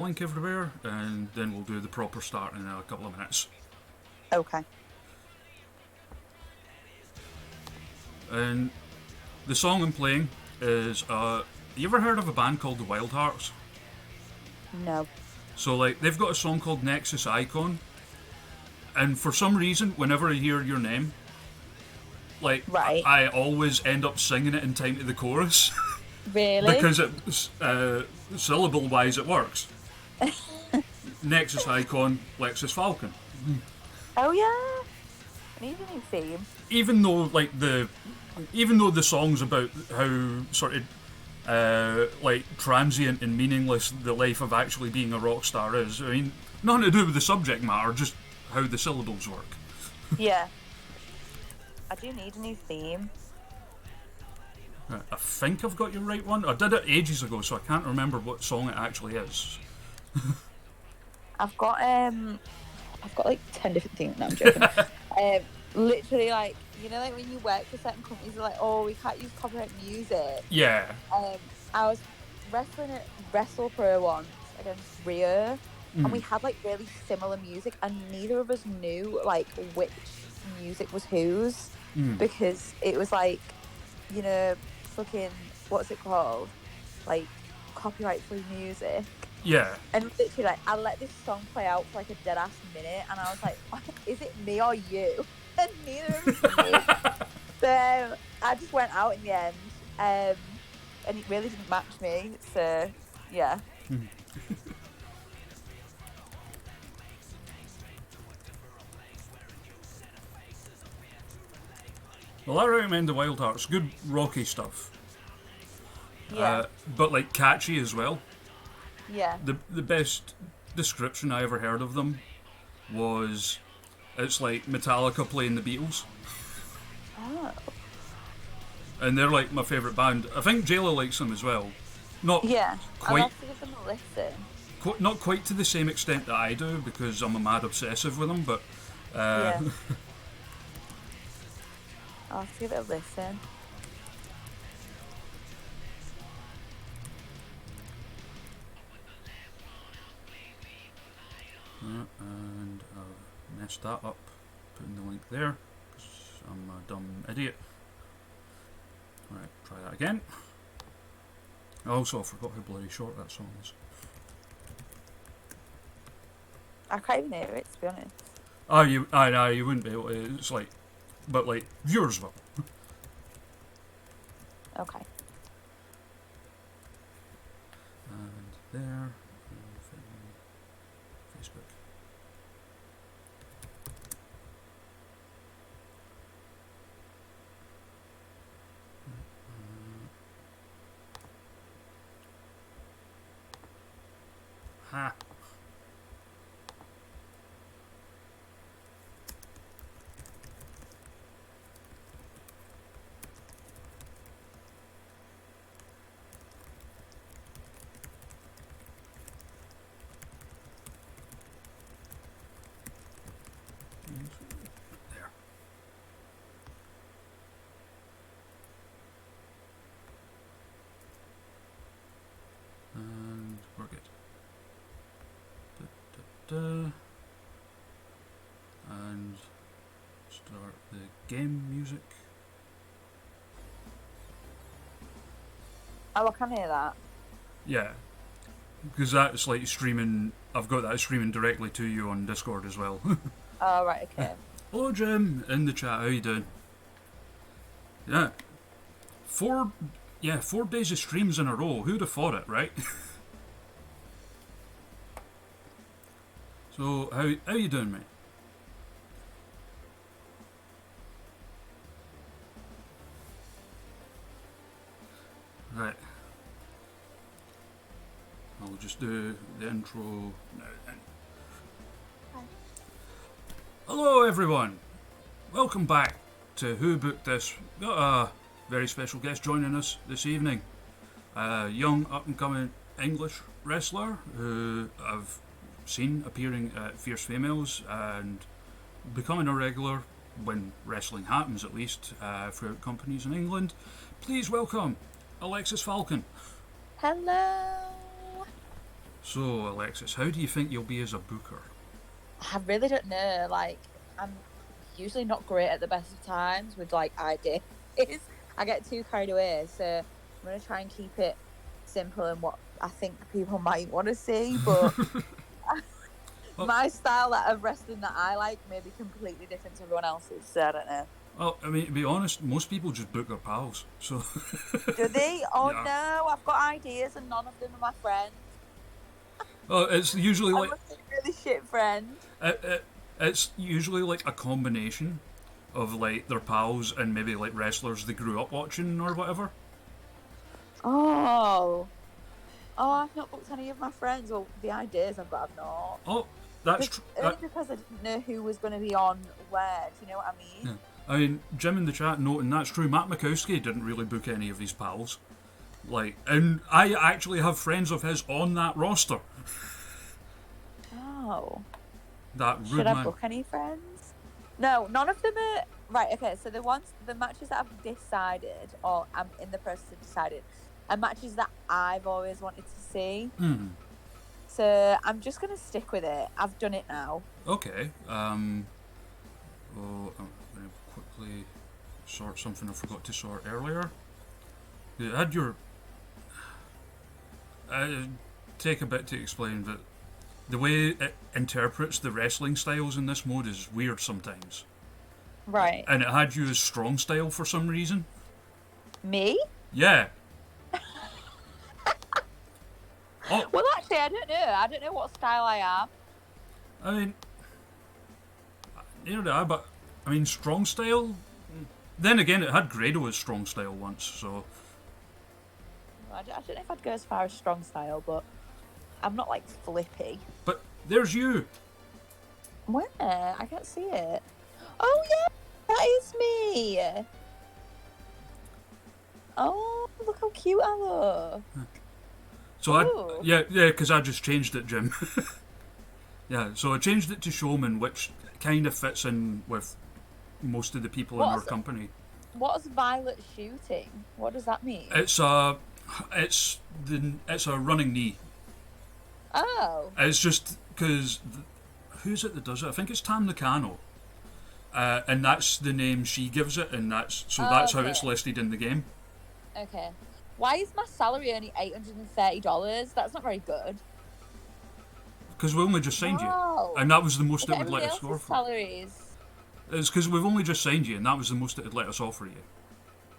link everywhere, and then we'll do the proper start in a couple of minutes. Okay. And the song I'm playing is, you ever heard of a band called the Wild Hearts? No. So, like, they've got a song called Nexus Icon, and for some reason, whenever I hear your name, like, Right. I always end up singing it in time to the chorus. Really? Because syllable-wise it works. Nexus Icon, Alexxis Falcon. Oh yeah. I need a new theme. Even though the song's about how sort of like transient and meaningless the life of actually being a rock star is. I mean, nothing to do with the subject matter, just how the syllables work. Yeah. I do need a new theme. I think I've got your right one. I did it ages ago, so I can't remember what song it actually is. I've got like 10 different themes. No, I'm joking. Literally, like, you know, like when you work for certain companies, they're like, oh, we can't use copyright music. Yeah. I was wrestling at Wrestle Pro once against Rio, and we had like really similar music, and neither of us knew like which music was whose, because it was like, you know, fucking, what's it called? Like, copyright free music. Yeah. And literally, like, I let this song play out for like a dead ass minute, and I was like, is it me or you? And neither of us knew. So I just went out in the end, and it really didn't match me. So yeah. Well, I recommend the Wild Hearts. Good rocky stuff. Yeah. But like catchy as well. Yeah. The best description I ever heard of them was, it's like Metallica playing the Beatles. Oh. And they're like my favourite band. I think Jayla likes them as well. Not Yeah. quite, I'll have to give them a listen. not quite to the same extent that I do, because I'm a mad obsessive with them. But Yeah. I'll have to give it a listen. and I've messed that up, putting the link there, because I'm a dumb idiot. Right, try that again. Also, I forgot how bloody short that song is. I can't even hear it, to be honest. Oh, you wouldn't be able to. It's like, but like viewers will. Okay. And there, and Facebook. Ha. There. And we're good. And start the game music. Oh, I can hear that. Yeah, because that's like streaming. I've got that streaming directly to you on Discord as well. Oh, right, okay. Hello, Jim, in the chat. How you doing? Yeah, 4 days of streams in a row. Who'd have thought it, right? So how you doing, mate? Right. I'll just do the intro now then. Hi. Hello, everyone. Welcome back to Who Booked This. Got a very special guest joining us this evening. A young up-and-coming English wrestler who I've seen appearing at Fierce Females and becoming a regular, when wrestling happens at least, throughout companies in England. Please welcome Alexxis Falcon. Hello. So, Alexis, how do you think you'll be as a booker? I really don't know. Like, I'm usually not great at the best of times with like ideas. I get too carried away, so I'm gonna try and keep it simple and what I think people might want to see. But Well, my style of wrestling that I like may be completely different to everyone else's. So I don't know. well, I mean, to be honest, most people just book their pals. So, Do they? Oh yeah. no, I've got ideas and none of them are my friends. Well, it's usually I like must be a really shit friend. it's usually like a combination of like their pals and maybe like wrestlers they grew up watching or whatever. Oh. Oh, I've not booked any of my friends. Well, the ideas I've got, I've not. Oh, that's Just, true. only because I didn't know who was going to be on where. Do you know what I mean? Yeah. I mean, Jim in the chat noting that's true. Matt Mikowski didn't really book any of his pals. Like, and I actually have friends of his on that roster. Oh. That Should rude I man. book any friends? No, none of them are. Right, okay, so the matches that I've decided, or I'm in the process of deciding, are matches that I've always wanted to see. So I'm just going to stick with it. I've done it now. Okay. Oh, I'm going to quickly sort something I forgot to sort earlier. You had your. Take a bit to explain that the way it interprets the wrestling styles in this mode is weird sometimes. Right. And it had you as strong style for some reason. Me? Yeah. Oh, Well, actually, I don't know. I don't know what style I am. I mean, neither do I, but I mean, strong style. Then again, it had Grado as strong style once, so. I don't know if I'd go as far as strong style, but I'm not like flippy. But there's you. Where? I can't see it. Oh yeah, that is me. Oh, look how cute I look. So yeah, because I just changed it, Jim. Yeah, so I changed it to Showman, which kind of fits in with most of the people in our company. What's violet shooting? What does that mean? It's a running knee. Oh. It's just because who's it that does it? I think it's Tam Nakano, and that's the name she gives it, and that's how it's listed in the game. Okay. Why is my salary only $830? That's not very good. Because we only just signed you, and that was the most it would let us score for. Salaries. It's because we've only just signed you, and that was the most it would let us offer you.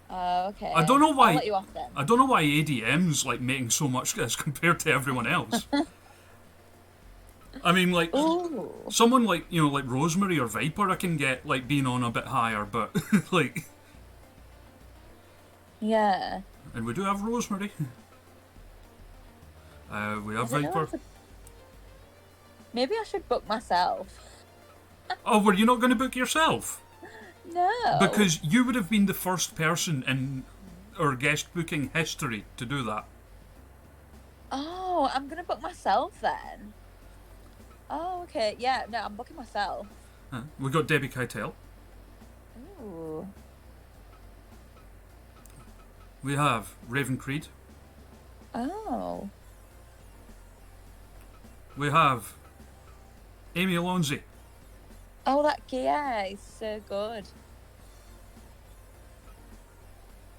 Oh, okay. I don't know why. I'll let you off then. I don't know why ADM's like making so much as compared to everyone else. I mean, like someone like like Rosemary or Viper, I can get like being on a bit higher, but like. Yeah. And we do have Rosemary. We have Viper. Maybe I should book myself. Oh, were you not going to book yourself? No. Because you would have been the first person in our guest booking history to do that. Oh, I'm going to book myself then. Oh, okay. Yeah, no, I'm booking myself. We got Debbie Keitel. Ooh. We have Raven Creed. Oh. We have Amy Alonzi. Oh, that gear is so good.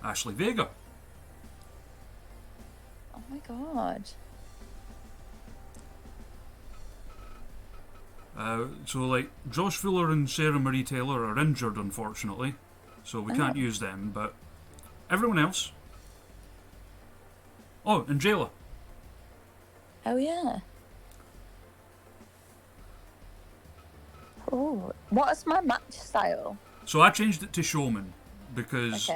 Ashley Vega. Oh my god. So like Josh Fuller and Sarah Marie Taylor are injured, unfortunately, so we can't use them. But everyone else. Oh, and Jayla. Oh yeah. Oh, what's my match style? So I changed it to Showman because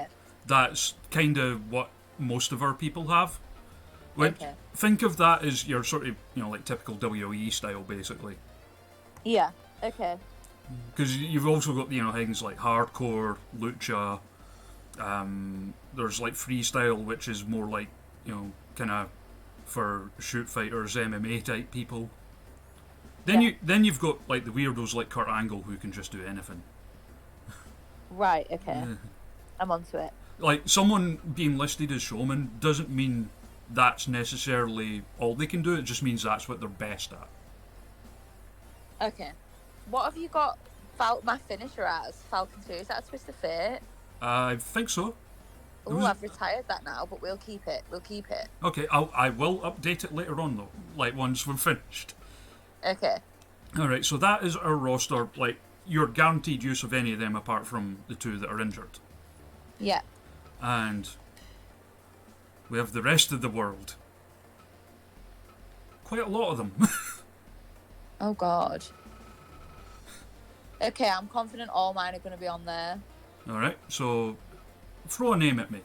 that's kind of what most of our people have. Think of that as your sort of like typical WWE style, basically. Yeah. Okay. Because you've also got things like hardcore, lucha. There's like freestyle, which is more like kind of for shoot fighters, MMA type people. Then you've got like the weirdos like Kurt Angle who can just do anything. Right. Okay. I'm onto it. Like someone being listed as Showman doesn't mean that's necessarily all they can do. It just means that's what they're best at. Okay. What have you got my finisher as? Falcon 2. Is that a twist of fate? I think so. Oh, I've retired that now, but we'll keep it. We'll keep it. Okay, I will update it later on though, like once we're finished. Okay. Alright, so that is our roster. Like, you're guaranteed use of any of them apart from the 2 that are injured. Yeah. And we have the rest of the world. Quite a lot of them. Oh, God. Okay, I'm confident all mine are going to be on there. Alright, so throw a name at me.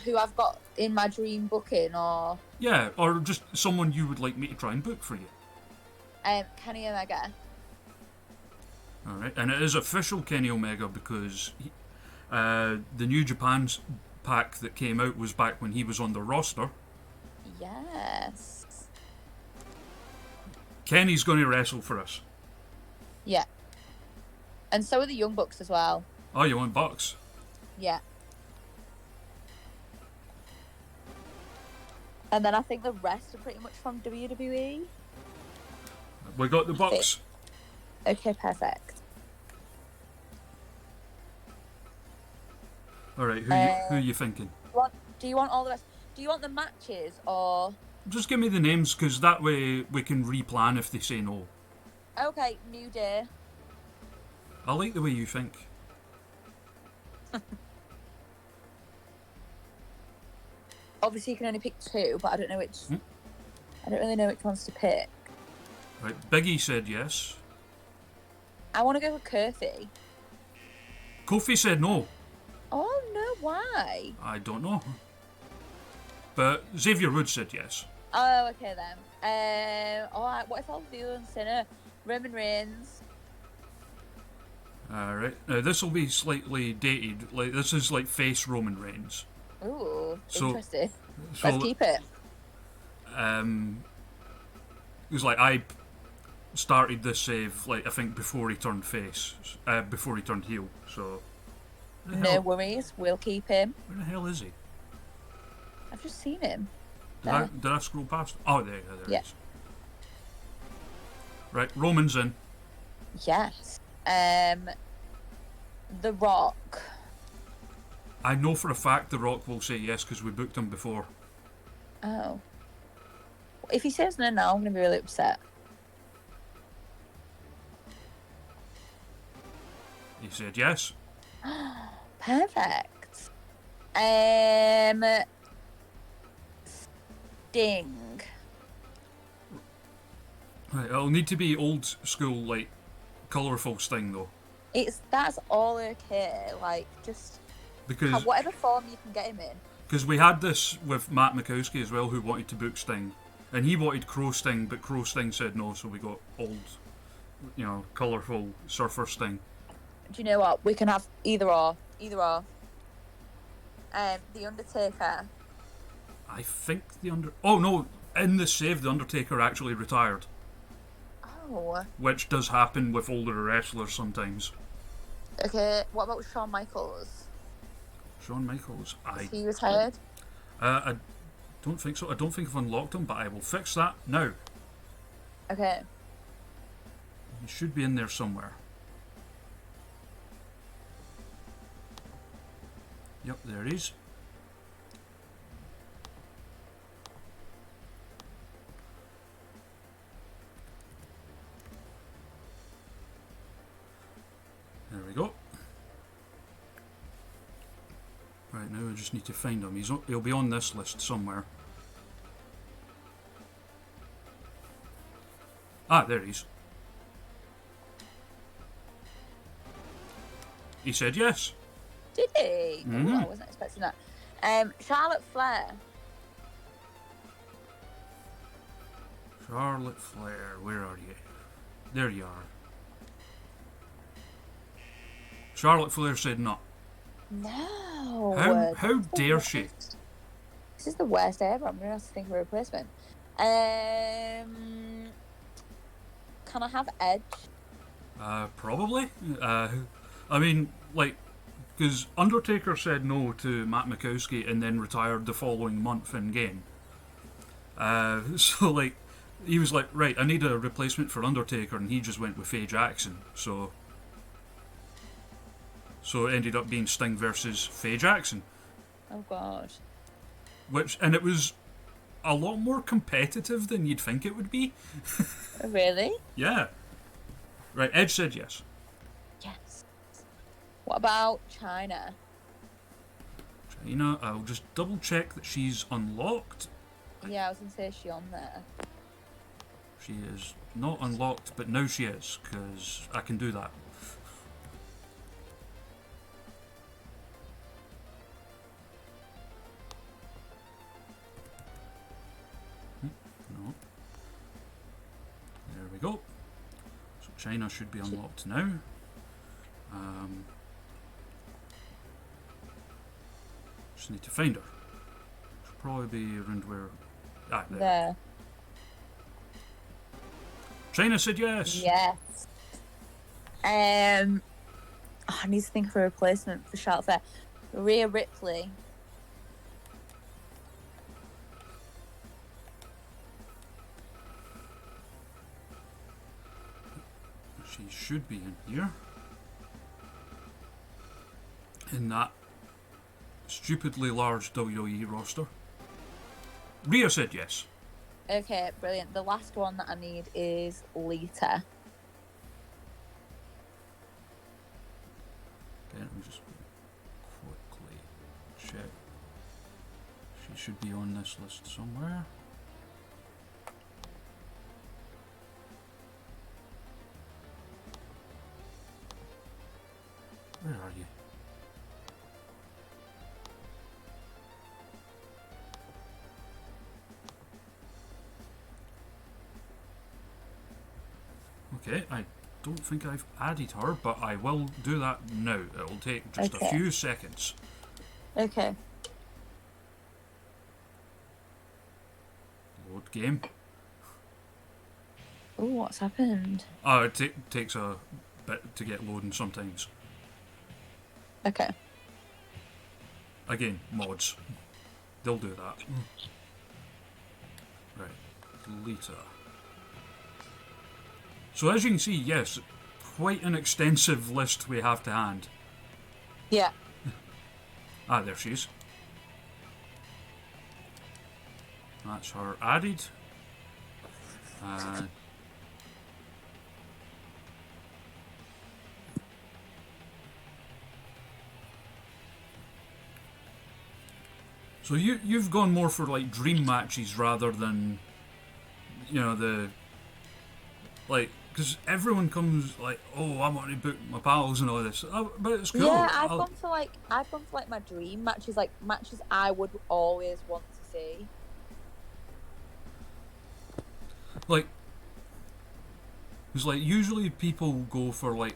Who I've got in my dream booking, or Yeah, or just someone you would like me to try and book for you. Kenny Omega. Alright, and it is official Kenny Omega because the New Japan's pack that came out was back when he was on the roster. Yes. Kenny's going to wrestle for us. Yeah. And so are the Young Bucks as well. Oh, you want Bucks? Yeah. And then I think the rest are pretty much from WWE. We got the Bucks. Okay, perfect. Alright, who are you thinking? Do you want all the rest? Do you want the matches, or... Just give me the names, because that way we can replan if they say no. Okay, New Day. I like the way you think. Obviously, you can only pick 2, but I don't know which... I don't really know which ones to pick. Right, Biggie said yes. I want to go with Kofi. Kofi said no. Oh, no, why? I don't know. But Xavier Woods said yes. Oh, okay then. Alright, what if I was the other Sinner? Roman Reigns. Alright, now this will be slightly dated. Like, this is like face Roman Reigns. Ooh, So- interesting. So, Let's keep it. it was like I started this save, like, I think before he turned face, before he turned heel. So, where the No hell- worries, we'll keep him. Where the hell is he? I've just seen him. Did I scroll past? Oh, there he Yeah. is. Right, Roman's in. Yes. The Rock. I know for a fact The Rock will say yes because we booked him before. Oh. If he says no now, I'm going to be really upset. He said yes. Perfect. Sting. Right, it'll need to be old school, like, colourful Sting though. That's all okay. Like, just Because whatever form you can get him in. Because we had this with Matt Mikowski as well, who wanted to book Sting. And he wanted Crow Sting, but Crow Sting said no, so we got old, colourful surfer Sting. Do you know what? We can have either or. Either or. The Undertaker. I think Oh no, in the save, The Undertaker actually retired. Oh. Which does happen with older wrestlers sometimes. Okay, what about Shawn Michaels? Shawn Michaels, Is he retired? I don't think so. I don't think I've unlocked him, but I will fix that now. Okay. He should be in there somewhere. Yep, there he is. There we go. Right, now I just need to find him. He'll be on this list somewhere. Ah, there he is. He said yes. Did he? Mhm. Oh, I wasn't expecting that. Charlotte Flair. Charlotte Flair, where are you? There you are. Charlotte Flair said no. No. How That's the dare worst. she? This is the worst ever. I'm going to have to think of a replacement. Can I have Edge? Probably. I mean, like, Because Undertaker said no to Matt Mikowski and then retired the following month in game. So like, he was like, right, I need a replacement for Undertaker, and he just went with Faye Jackson. So it ended up being Sting versus Faye Jackson. Oh god. And it was a lot more competitive than you'd think it would be. Really? Yeah. Right, Edge said yes. Yes. What about China? China, I'll just double check that she's unlocked. Yeah, I was gonna say, is she on there? She is not unlocked, but now she is, because I can do that. No. There we go. So China should be unlocked now. Just need to find her. She'll probably be around where... Ah, there. China said yes. Yes. I need to think of a replacement for Charlotte Flair. Rhea Ripley. She should be in here. In that stupidly large WWE roster. Rhea said yes. Okay, brilliant. The last one that I need is Lita. Okay, let me just quickly check. She should be on this list somewhere. Where are you? Okay, I don't think I've added her, but I will do that now. It'll take just a few seconds. Okay. Load game. Oh, what's happened? Oh, it takes a bit to get loading sometimes. Okay. Again, mods. They'll do that. Right, Lita. So as you can see, yes, quite an extensive list we have to hand. Yeah. Ah, there she is. That's her added. So you've gone more for like dream matches rather than, you know, the like, because everyone comes like, oh, I want to book my pals and all this, but it's cool. Yeah, I've gone for like my dream matches, like matches I would always want to see. Like, because like usually people go for like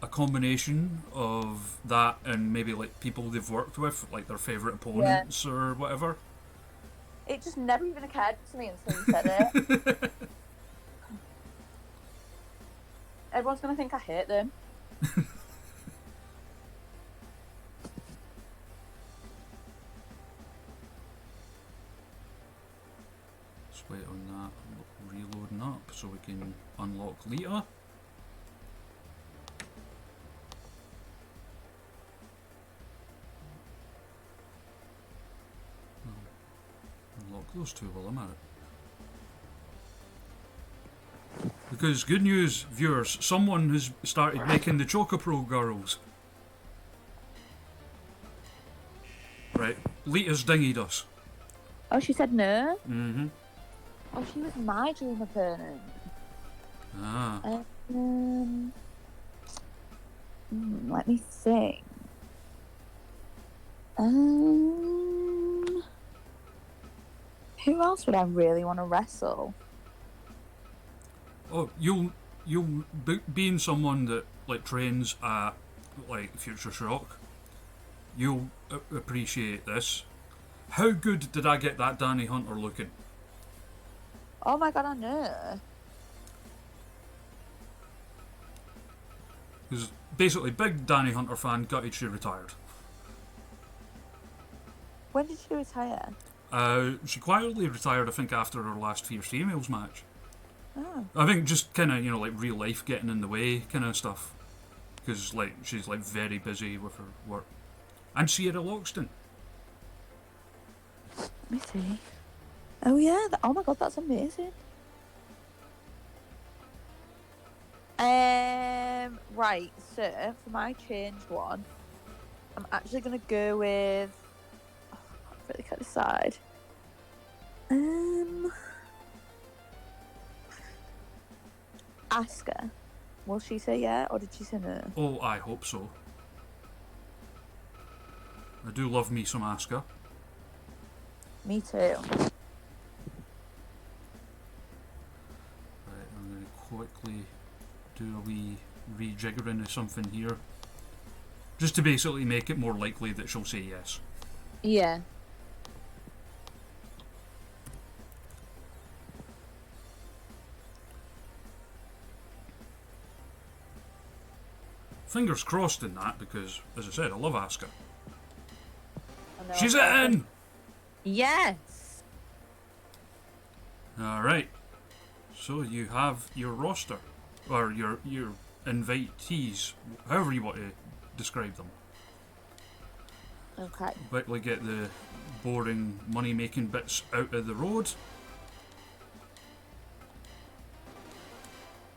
a combination of that and maybe like people they've worked with, like their favourite opponents or whatever. It just never even occurred to me until you said it. Everyone's going to think I hate them. Just wait on that, reloading up so we can unlock Lita. Unlock those two while I'm at it. Because good news, viewers, someone has started making the Chocopro girls. Right, Lita's dinghied us. Oh, she said no? Mm-hmm. Oh, she was my dream opponent. Ah. Let me think. Who else would I really want to wrestle? Oh, you'll being someone that like trains at like Future Shock, you'll appreciate this. How good did I get that Danny Hunter looking? Oh my god, I know. Because basically, big Danny Hunter fan, gutted she retired. When did she retire? She quietly retired, I think, after her last Fierce Females match. Oh. I think just kind of, like real life getting in the way kind of stuff. Because like she's like very busy with her work. And Sierra Loxton. Let me see. Oh yeah, oh my god, that's amazing. Right, so for my changed one, I'm actually gonna go with I really can't decide. Asuka. Will she say yeah, or did she say no? Oh, I hope so. I do love me some Asuka. Me too. Right, I'm going to quickly do a wee rejiggering of something here. Just to basically make it more likely that she'll say yes. Yeah. Fingers crossed in that, because, as I said, I love Asuka. She's Falcon. in! Yes! Alright. So you have your roster. Or your invitees. However you want to describe them. Okay. Quickly get the boring money-making bits out of the road.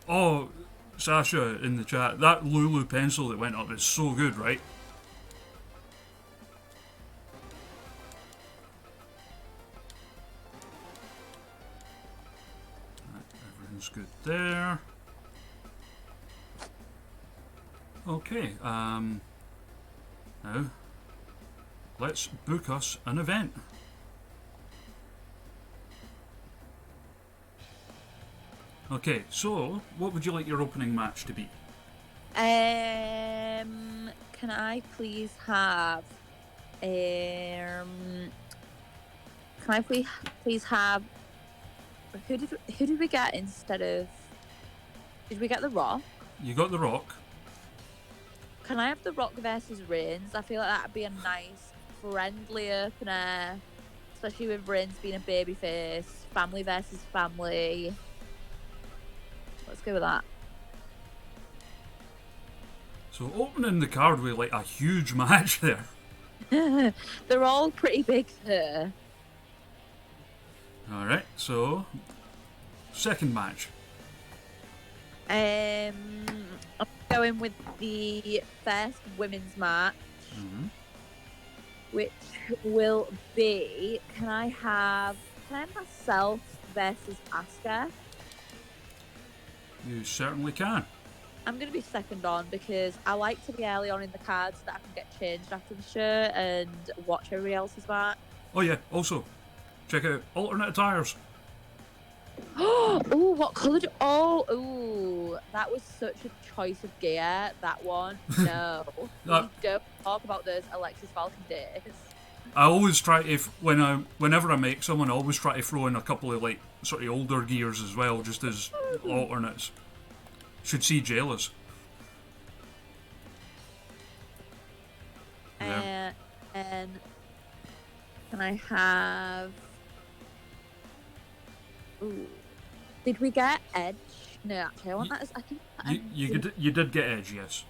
Oh, Sasha in the chat, that Lulu pencil that went up is so good, right? Everything's good there. Okay, now let's book us an event. Okay, so what would you like your opening match to be? Can I please have can I please have who did we get instead of, did we get The Rock? You got The Rock. Can I have The Rock versus Reigns? I feel like that'd be a nice friendly opener, especially with Reigns being a babyface. Family versus family. Let's go with that. So opening the card with like a huge match there. They're all pretty big there. Alright, so second match. I'm going with the first women's match, which will be, can I have myself versus Asuka? You certainly can. I'm going to be second on because I like to be early on in the cards so that I can get changed after the show and watch everybody else's match. Oh yeah, also, check out alternate attires. Oh, what colour ooh, that was such a choice of gear, that one. No, we don't talk about those Alexxis Falcon days. I always try to, whenever I make someone, I always try to throw in a couple of like sort of older gears as well, just as alternates. Should see jailers. And can I have? Ooh, did we get Edge? No, actually, I want that. I think you did get Edge, yes.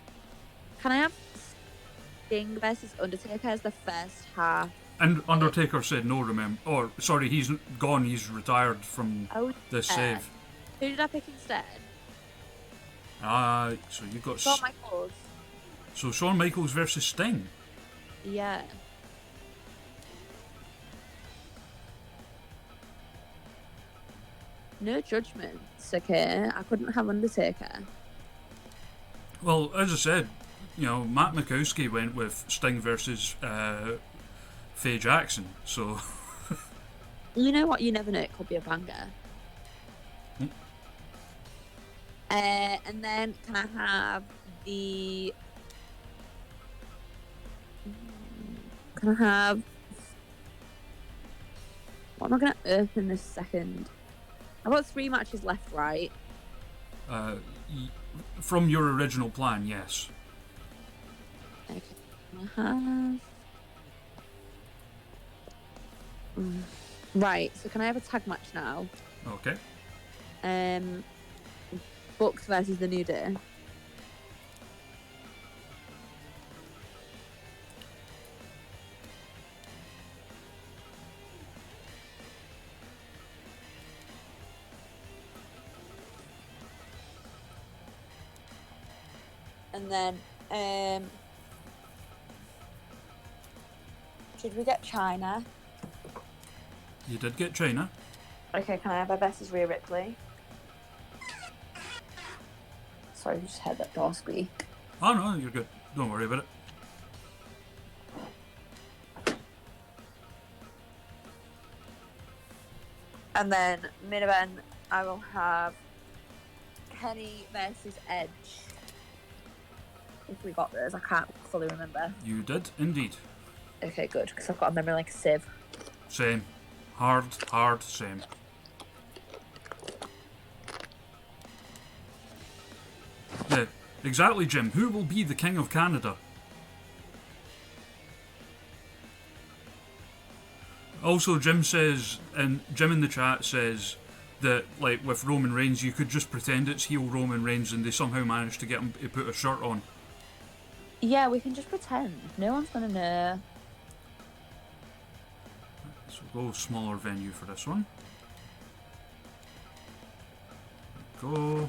Can I have Sting versus Undertaker as the first half? And Undertaker said no, remember? Or sorry, he's gone. He's retired from this save. Who did I pick instead? So you got Shawn Michaels. So Shawn Michaels versus Sting. Yeah. No judgments, okay? I couldn't have Undertaker. Well, as I said, Matt Mikowski went with Sting versus Faye Jackson, so... You know what? You never know. It could be a banger. And then can I have the... Can I have... What am I going to open this second? I've got 3 matches left, right? from your original plan, yes. Okay. Uh-huh. Right, so can I have a tag match now? Okay. Bucks versus the New Day. And then, should we get China? You did get China. Okay, can I have her versus Rhea Ripley? Sorry, I just heard that door squeak. Oh no, you're good. Don't worry about it. And then main event, I will have Kenny versus Edge. If we got those, I can't fully remember. You did indeed. Okay, good, because I've got a memory like a sieve. Same. Hard, same. Yeah, exactly, Jim. Who will be the King of Canada? Also, Jim in the chat says that, like, with Roman Reigns, you could just pretend it's heel Roman Reigns and they somehow managed to get him to put a shirt on. Yeah, we can just pretend. No one's going to know. So we'll go smaller venue for this one. Go.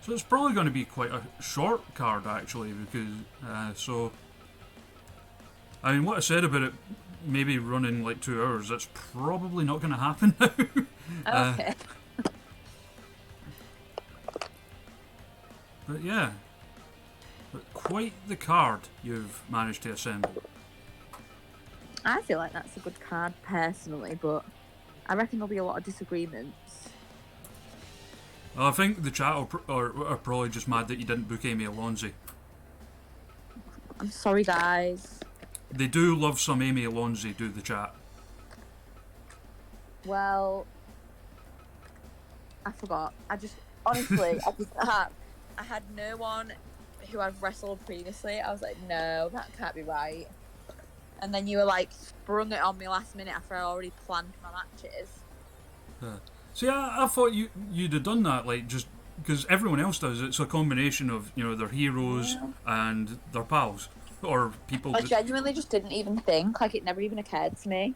So it's probably going to be quite a short card, actually, because I mean, what I said about it maybe running like 2 hours, that's probably not going to happen now. Okay. But yeah, but quite the card you've managed to assemble. I feel like that's a good card personally, but I reckon there'll be a lot of disagreements. Well, I think the chat are probably just mad that you didn't book Amy Alonzi. I'm sorry, guys. They do love some Amy Alonzi, do the chat. Well, I forgot. Honestly, I had no one who I've wrestled previously. I was like, no, that can't be right. And then you were like, sprung it on me last minute after I already planned my matches. See, I thought you'd have done that, like, just because everyone else does. It's a combination of, you know, their heroes and their pals or people. I genuinely just didn't even think. Like, it never even occurred to me.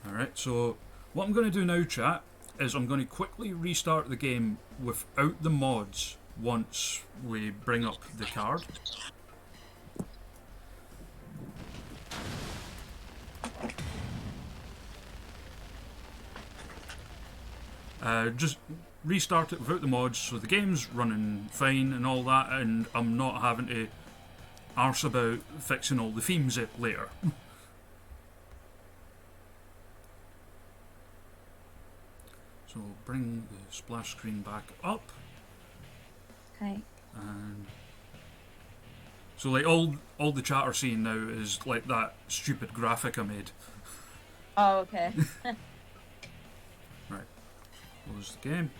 All right, so what I'm going to do now, chat, is I'm going to quickly restart the game without the mods once we bring up the card. Just restart it without the mods, so the game's running fine and all that, and I'm not having to arse about fixing all the themes later. So bring the splash screen back up. Okay. And so, like, all the chat are seeing now is like that stupid graphic I made. Oh, okay. Right. Close the game.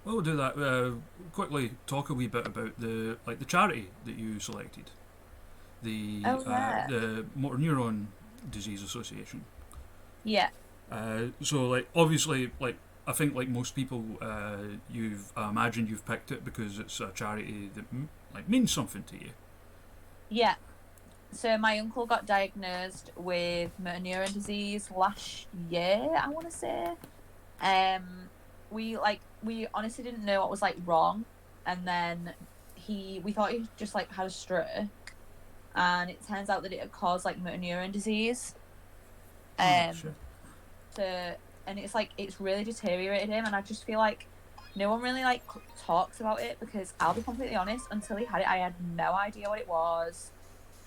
While we do that, quickly talk a wee bit about the charity that you selected, the Motor Neuron Disease Association. Yeah. So, like, obviously, like, I think, like most people, I imagine you've picked it because it's a charity that like means something to you. Yeah. So my uncle got diagnosed with motor neuron disease last year, I want to say. We honestly didn't know what was like wrong, and then we thought he just like had a stroke, and it turns out that it had caused like motor neuron disease. And it's like it's really deteriorated him, and I just feel like no one really like talks about it, because I'll be completely honest, until he had it I had no idea what it was.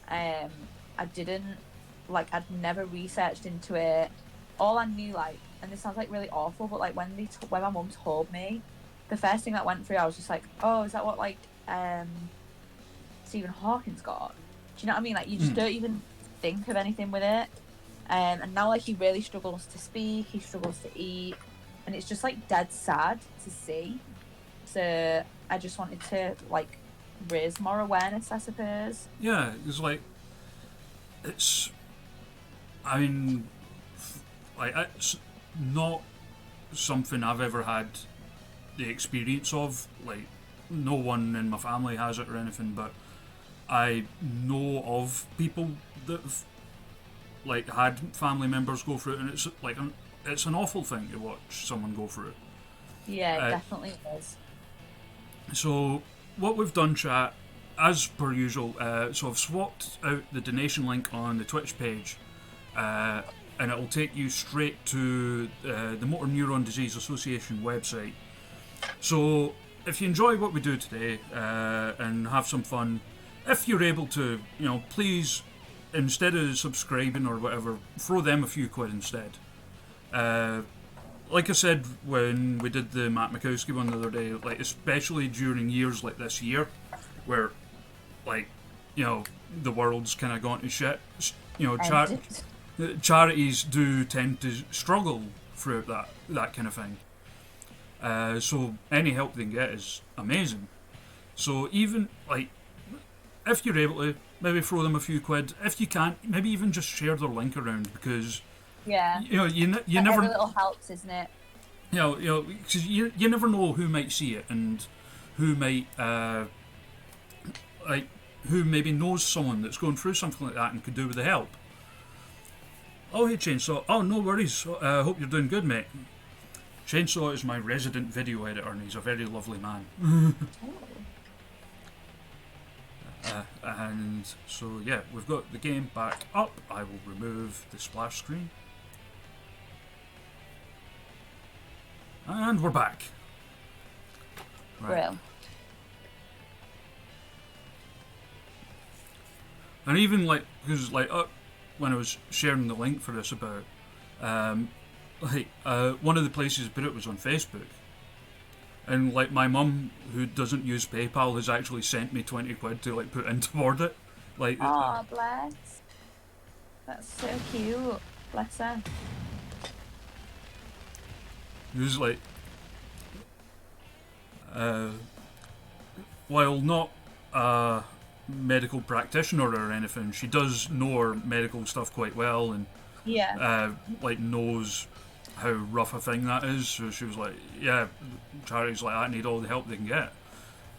I didn't I'd never researched into it. All I knew, like, and this sounds like really awful, but like when my mum told me, the first thing that went through, I was just like, oh, is that what like Stephen Hawking's got? Do you know what I mean? Like, you just don't even think of anything with it. And now, like, he really struggles to speak, he struggles to eat, and it's just, like, dead sad to see. So I just wanted to, like, raise more awareness, I suppose. Yeah, it's like, it's, I mean, like, it's not something I've ever had the experience of. Like, no one in my family has it or anything, but I know of people that have, like, had family members go through it, and it's like it's an awful thing to watch someone go through it. Yeah, it definitely is. So what we've done, chat, as per usual, so I've swapped out the donation link on the Twitch page, and it'll take you straight to the Motor Neuron Disease Association website. So if you enjoy what we do today and have some fun, if you're able to, please, instead of subscribing or whatever, throw them a few quid instead. Like I said when we did the Matt Mikowski one the other day, like, especially during years like this year, where, like, the world's kind of gone to shit, charities do tend to struggle throughout that kind of thing. So any help they can get is amazing. So even, like, if you're able to, maybe throw them a few quid. If you can't, maybe even just share their link around, because you never. Every little helps, isn't it? Because you never know who might see it and who might who maybe knows someone that's going through something like that and could do with the help. Oh, hey Chainsaw. Oh, no worries. Hope you're doing good, mate. Chainsaw is my resident video editor, and he's a very lovely man. And so, yeah, we've got the game back up. I will remove the splash screen. And we're back. Right. And even, like, because, like, when I was sharing the link for this about, one of the places I put it was on Facebook. And, like, my mum, who doesn't use PayPal, has actually sent me 20 quid to, like, put in toward it. Like, oh, bless. That's so cute. Bless her. It was like, while not a medical practitioner or anything, she does know her medical stuff quite well, and like, knows how rough a thing that is. So she was like, yeah, charities like that need all the help they can get.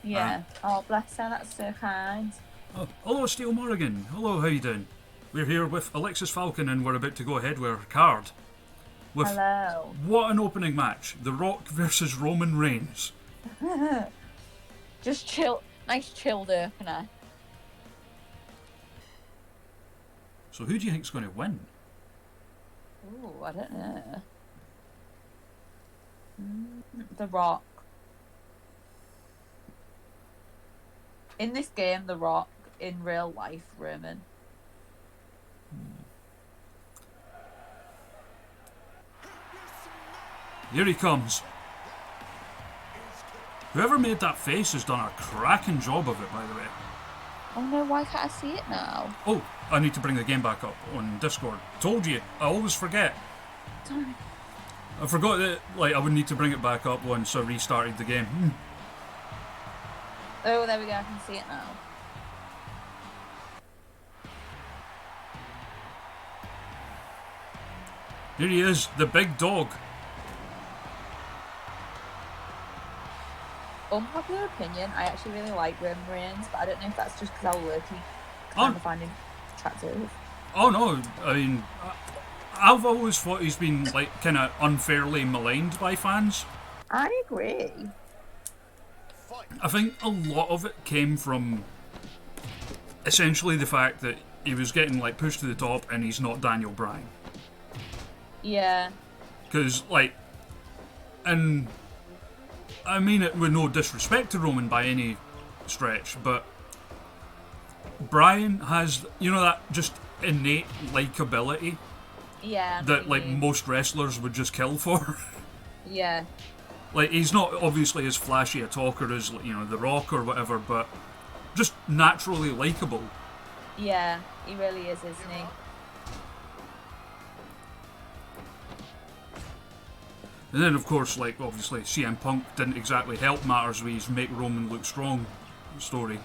Yeah. Oh, bless her. That's so kind. Oh, hello, Steel Morrigan. Hello, how you doing? We're here with Alexxis Falcon, and we're about to go ahead with our card. Hello. What an opening match. The Rock versus Roman Reigns. Just chill. Nice chilled opener. So who do you think's going to win? Ooh, I don't know. The Rock. In this game, The Rock. In real life, Roman. Here he comes. Whoever made that face has done a cracking job of it, by the way. Oh no, why can't I see it now? Oh, I need to bring the game back up on Discord. Told you, I always forget. Sorry. I forgot that, like, I would need to bring it back up once I restarted the game. Oh, there we go, I can see it now. Here he is, the big dog. Unpopular opinion, I actually really like Roman Reigns, but I don't know if that's just because how Loki kind of find him attractive. Oh no, I mean, I've always thought he's been, like, kind of unfairly maligned by fans. I agree. I think a lot of it came from essentially the fact that he was getting, like, pushed to the top and he's not Daniel Bryan. Yeah. Because, like, and I mean it with no disrespect to Roman by any stretch, but Bryan has, that just innate likability. Yeah. That, like, most wrestlers would just kill for. Yeah. Like, he's not obviously as flashy a talker as, The Rock or whatever, but just naturally likable. Yeah, he really is, isn't he? And then, of course, like, obviously, CM Punk didn't exactly help matters with his make Roman look strong story.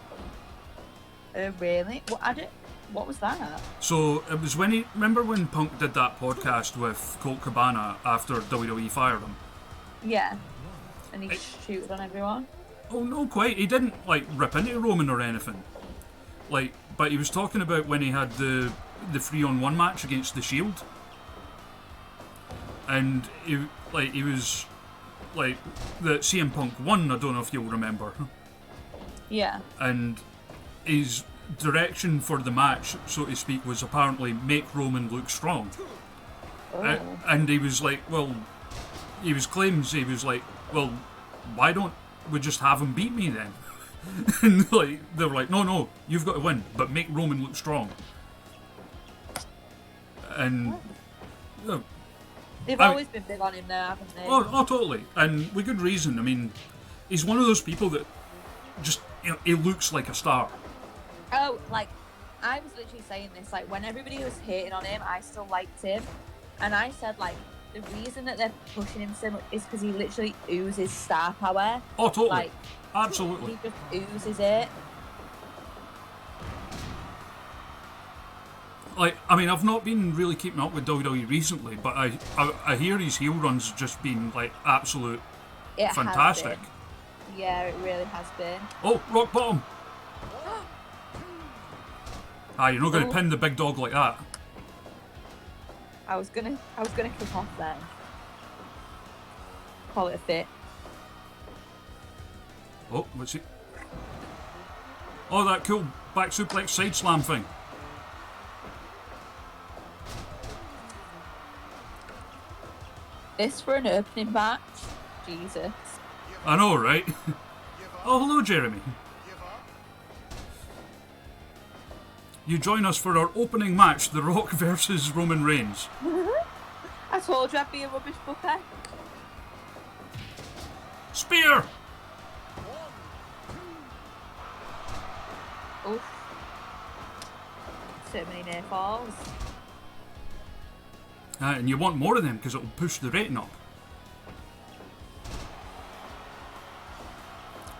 Really? What was that? So, it was when remember when Punk did that podcast with Colt Cabana after WWE fired him? Yeah. And he shooted on everyone? Oh, no, quite. He didn't, like, rip into Roman or anything. Like, but he was talking about when he had the 3-on-1 match against The Shield. And he was like that CM Punk won. I don't know if you'll remember. Yeah. And his direction for the match, so to speak, was apparently make Roman look strong. Oh. And he was like, well, he was like, well, why don't we just have him beat me then? And like they were like, no, you've got to win, but make Roman look strong. And. They've always been big on him now, haven't they? Oh, totally. And with good reason. I mean, he's one of those people that just, he looks like a star. Oh, like, I was literally saying this, like, when everybody was hating on him, I still liked him. And I said, like, the reason that they're pushing him so much is because he literally oozes star power. Oh, totally. Like, absolutely. He just oozes it. Like, I mean, I've not been really keeping up with WWE recently, but I hear his heel runs just been like absolute fantastic. Yeah, it really has been. Oh, rock bottom. You're not going to pin the big dog like that. I was gonna kick off then. Call it a fit. Oh, what's it? Oh, that cool back suplex side slam thing. This for an opening match? Jesus. I know, right? Oh, hello, Jeremy. You join us for our opening match, The Rock versus Roman Reigns. I told you I'd be a rubbish booker. Spear! Oof. So many near falls. And you want more of them because it'll push the rating up.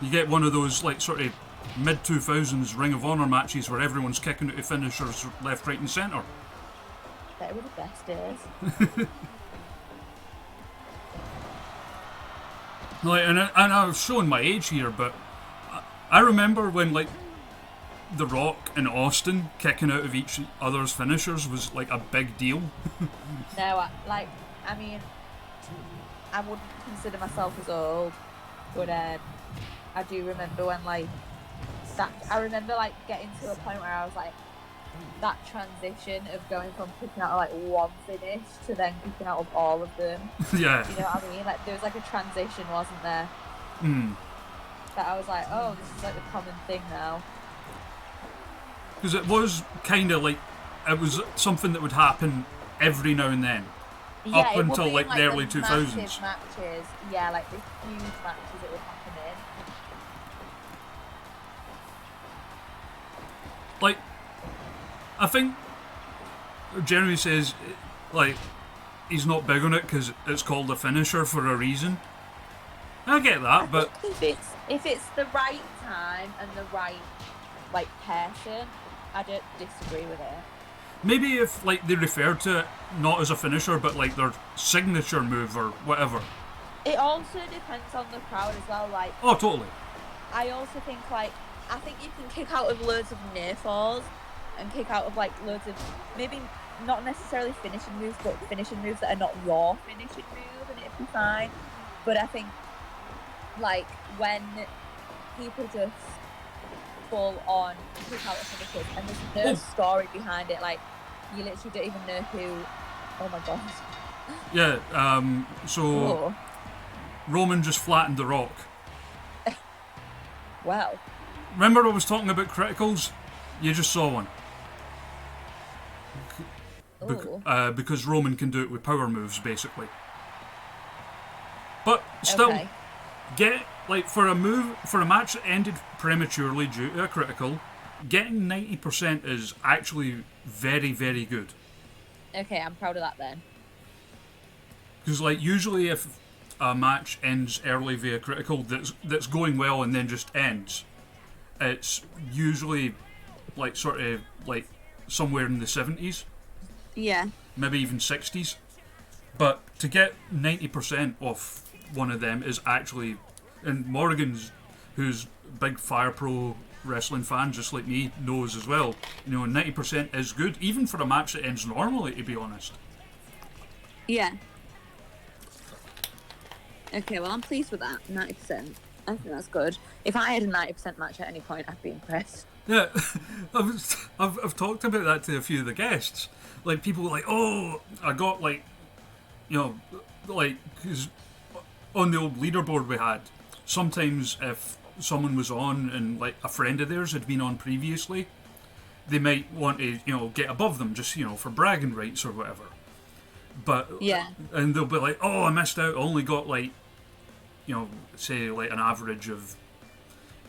You get one of those like sort of mid-2000s Ring of Honor matches where everyone's kicking out to finishers left, right and centre. They were the best days. Like, and I've shown my age here, but I remember when like The Rock and Austin kicking out of each other's finishers was like a big deal. No, I mean, I wouldn't consider myself as old, but I do remember when like that. I remember like getting to a point where I was like, that transition of going from kicking out of like one finish to then kicking out of all of them. Yeah. You know what I mean? Like there was like a transition, wasn't there? That I was like, oh, this is like the common thing now. Because it was kind of like, it was something that would happen every now and then. Yeah, up until like the early 2000s. Matches, yeah, like the huge matches it would happen in. Like, I think Jeremy says, like, he's not big on it because it's called a finisher for a reason. I get that, but if it's the right time and the right like person, I don't disagree with it. Maybe if like they refer to it not as a finisher but like their signature move or whatever. It also depends on the crowd as well. Like, oh, totally. I also think like I think you can kick out of loads of near falls and kick out of like loads of maybe not necessarily finishing moves, but finishing moves that are not your finishing move, and it'd be fine. But I think like when people just full on kick out of finishes and there's no story behind it, like you literally don't even know who. Oh my god. Yeah. So Roman just flattened The Rock. Well. Remember I was talking about criticals? You just saw one. Because Roman can do it with power moves, basically. But still, get like for a match that ended prematurely due to a critical, getting 90% is actually very, very good. Okay, I'm proud of that then. Because like usually if a match ends early via critical that's going well and then just ends, it's usually like sort of like somewhere in the 70s, Yeah. maybe even 60s. But to get 90% off one of them is actually, and Morgan's, who's a big Fire Pro wrestling fan just like me, knows as well. 90% is good, even for a match that ends normally, to be honest. Yeah. Okay, well, I'm pleased with that. 90%. I think that's good. If I had a 90% match at any point, I'd be impressed. Yeah, I've talked about that to a few of the guests. Like, people were like, oh, I got like, cause on the old leaderboard we had, sometimes if someone was on and like a friend of theirs had been on previously, they might want to, get above them just, for bragging rights or whatever. But, yeah. And they'll be like, oh, I missed out, I only got like, say like an average of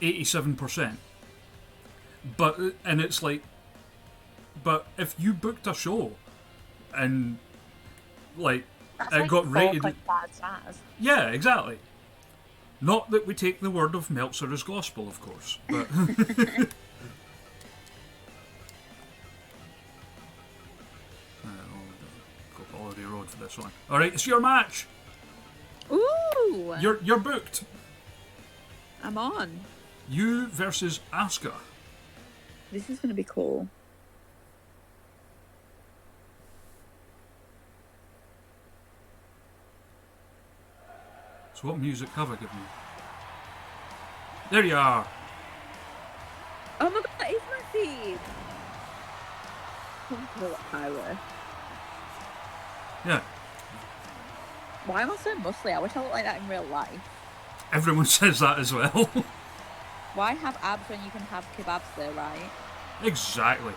87%. And it's like, but if you booked a show and like That's it like got rated, like bad stars. Yeah, exactly. Not that we take the word of Meltzer as gospel, of course, but go Holiday Road for this one. All right, it's your match. Ooh, You're booked. I'm on. You versus Asuka. This is gonna be cool. So what music have I given you? There you are. Oh my god, that is my theme. Pyro. Yeah. Why am I so muscly? I wish I looked like that in real life. Everyone says that as well. Why have abs when you can have kebabs though, right? Exactly.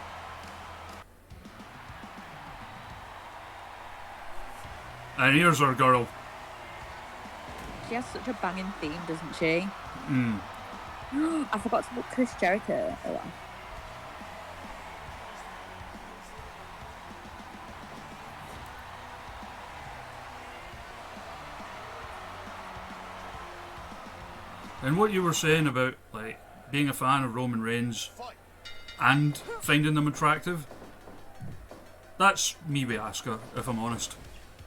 And here's our girl. She has such a banging theme, doesn't she? Mm. I forgot to book Chris Jericho. Oh, well. And what you were saying about like being a fan of Roman Reigns and finding them attractive, that's me with Asuka, if I'm honest.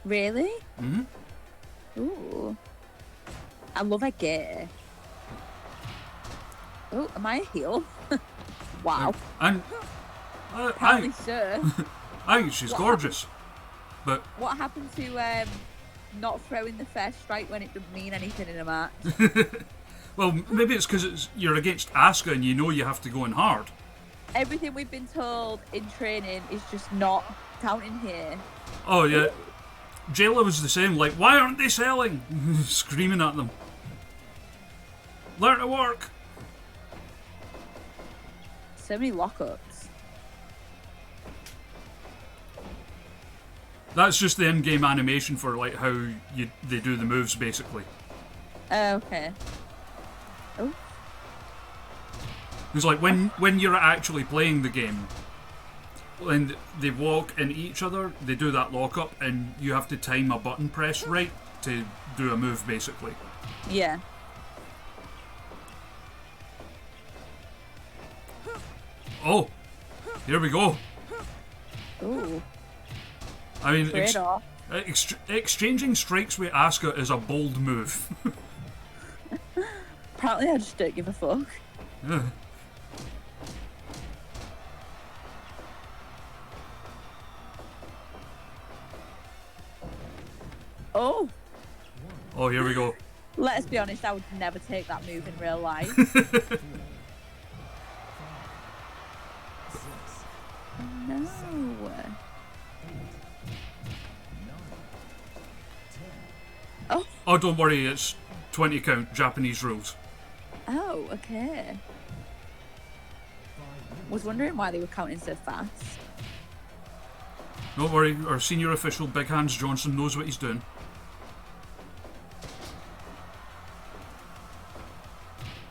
Really? Mm-hmm. Ooh. I love a gay. Oh, am I a heel? Wow. And Apparently so. I think she's gorgeous. But What happened to not throwing the first strike when it doesn't mean anything in a match? well, maybe it's because you're against Asuka and you have to go in hard. Everything we've been told in training is just not counting here. Oh yeah. Jayla was the same, like, why aren't they selling? Screaming at them. Learn to work. So many lockups. That's just the in-game animation for like how they do the moves, basically. Okay. Oh. It's like when you're actually playing the game, when they walk into each other, they do that lockup, and you have to time a button press right to do a move, basically. Yeah. Oh, here we go. Ooh. I mean, Trade-off. exchanging strikes with Asuka is a bold move. Apparently I just don't give a fuck. Yeah. Oh. Oh, here we go. Let's be honest, I would never take that move in real life. No. Oh. Oh, don't worry, it's 20 count, Japanese rules. Oh, okay. Was wondering why they were counting so fast. Don't worry, our senior official, Big Hands Johnson, knows what he's doing.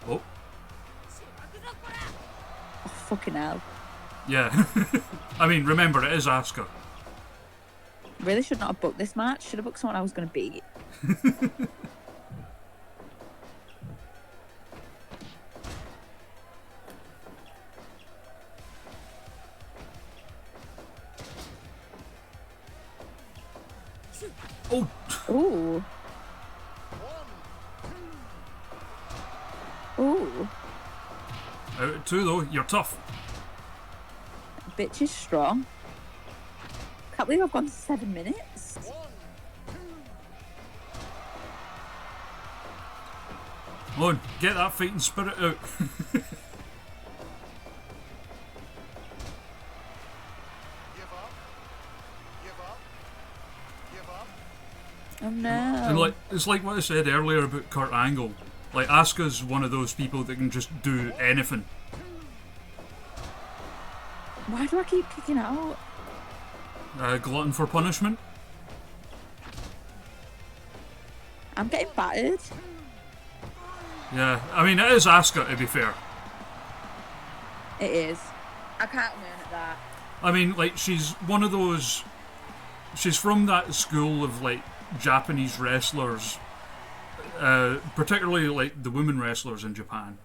Oh. Oh, fucking hell. Yeah. I mean, remember, it is Asuka. Really should not have booked this match. Should have booked someone I was going to beat. Oh, Ooh. Ooh. out of 2 though. You're tough. Bitch is strong. Can't believe I've gone 7 minutes. Come on, get that fighting spirit out. Oh no. And like, it's like what I said earlier about Kurt Angle. Like, Asuka's one of those people that can just do anything. Why do I keep kicking out? Glutton for punishment. I'm getting battered. Yeah, I mean, it is Asuka, to be fair. It is. I can't learn at that. I mean, like, she's one of those... She's from that school of, like, Japanese wrestlers, particularly, like, the women wrestlers in Japan,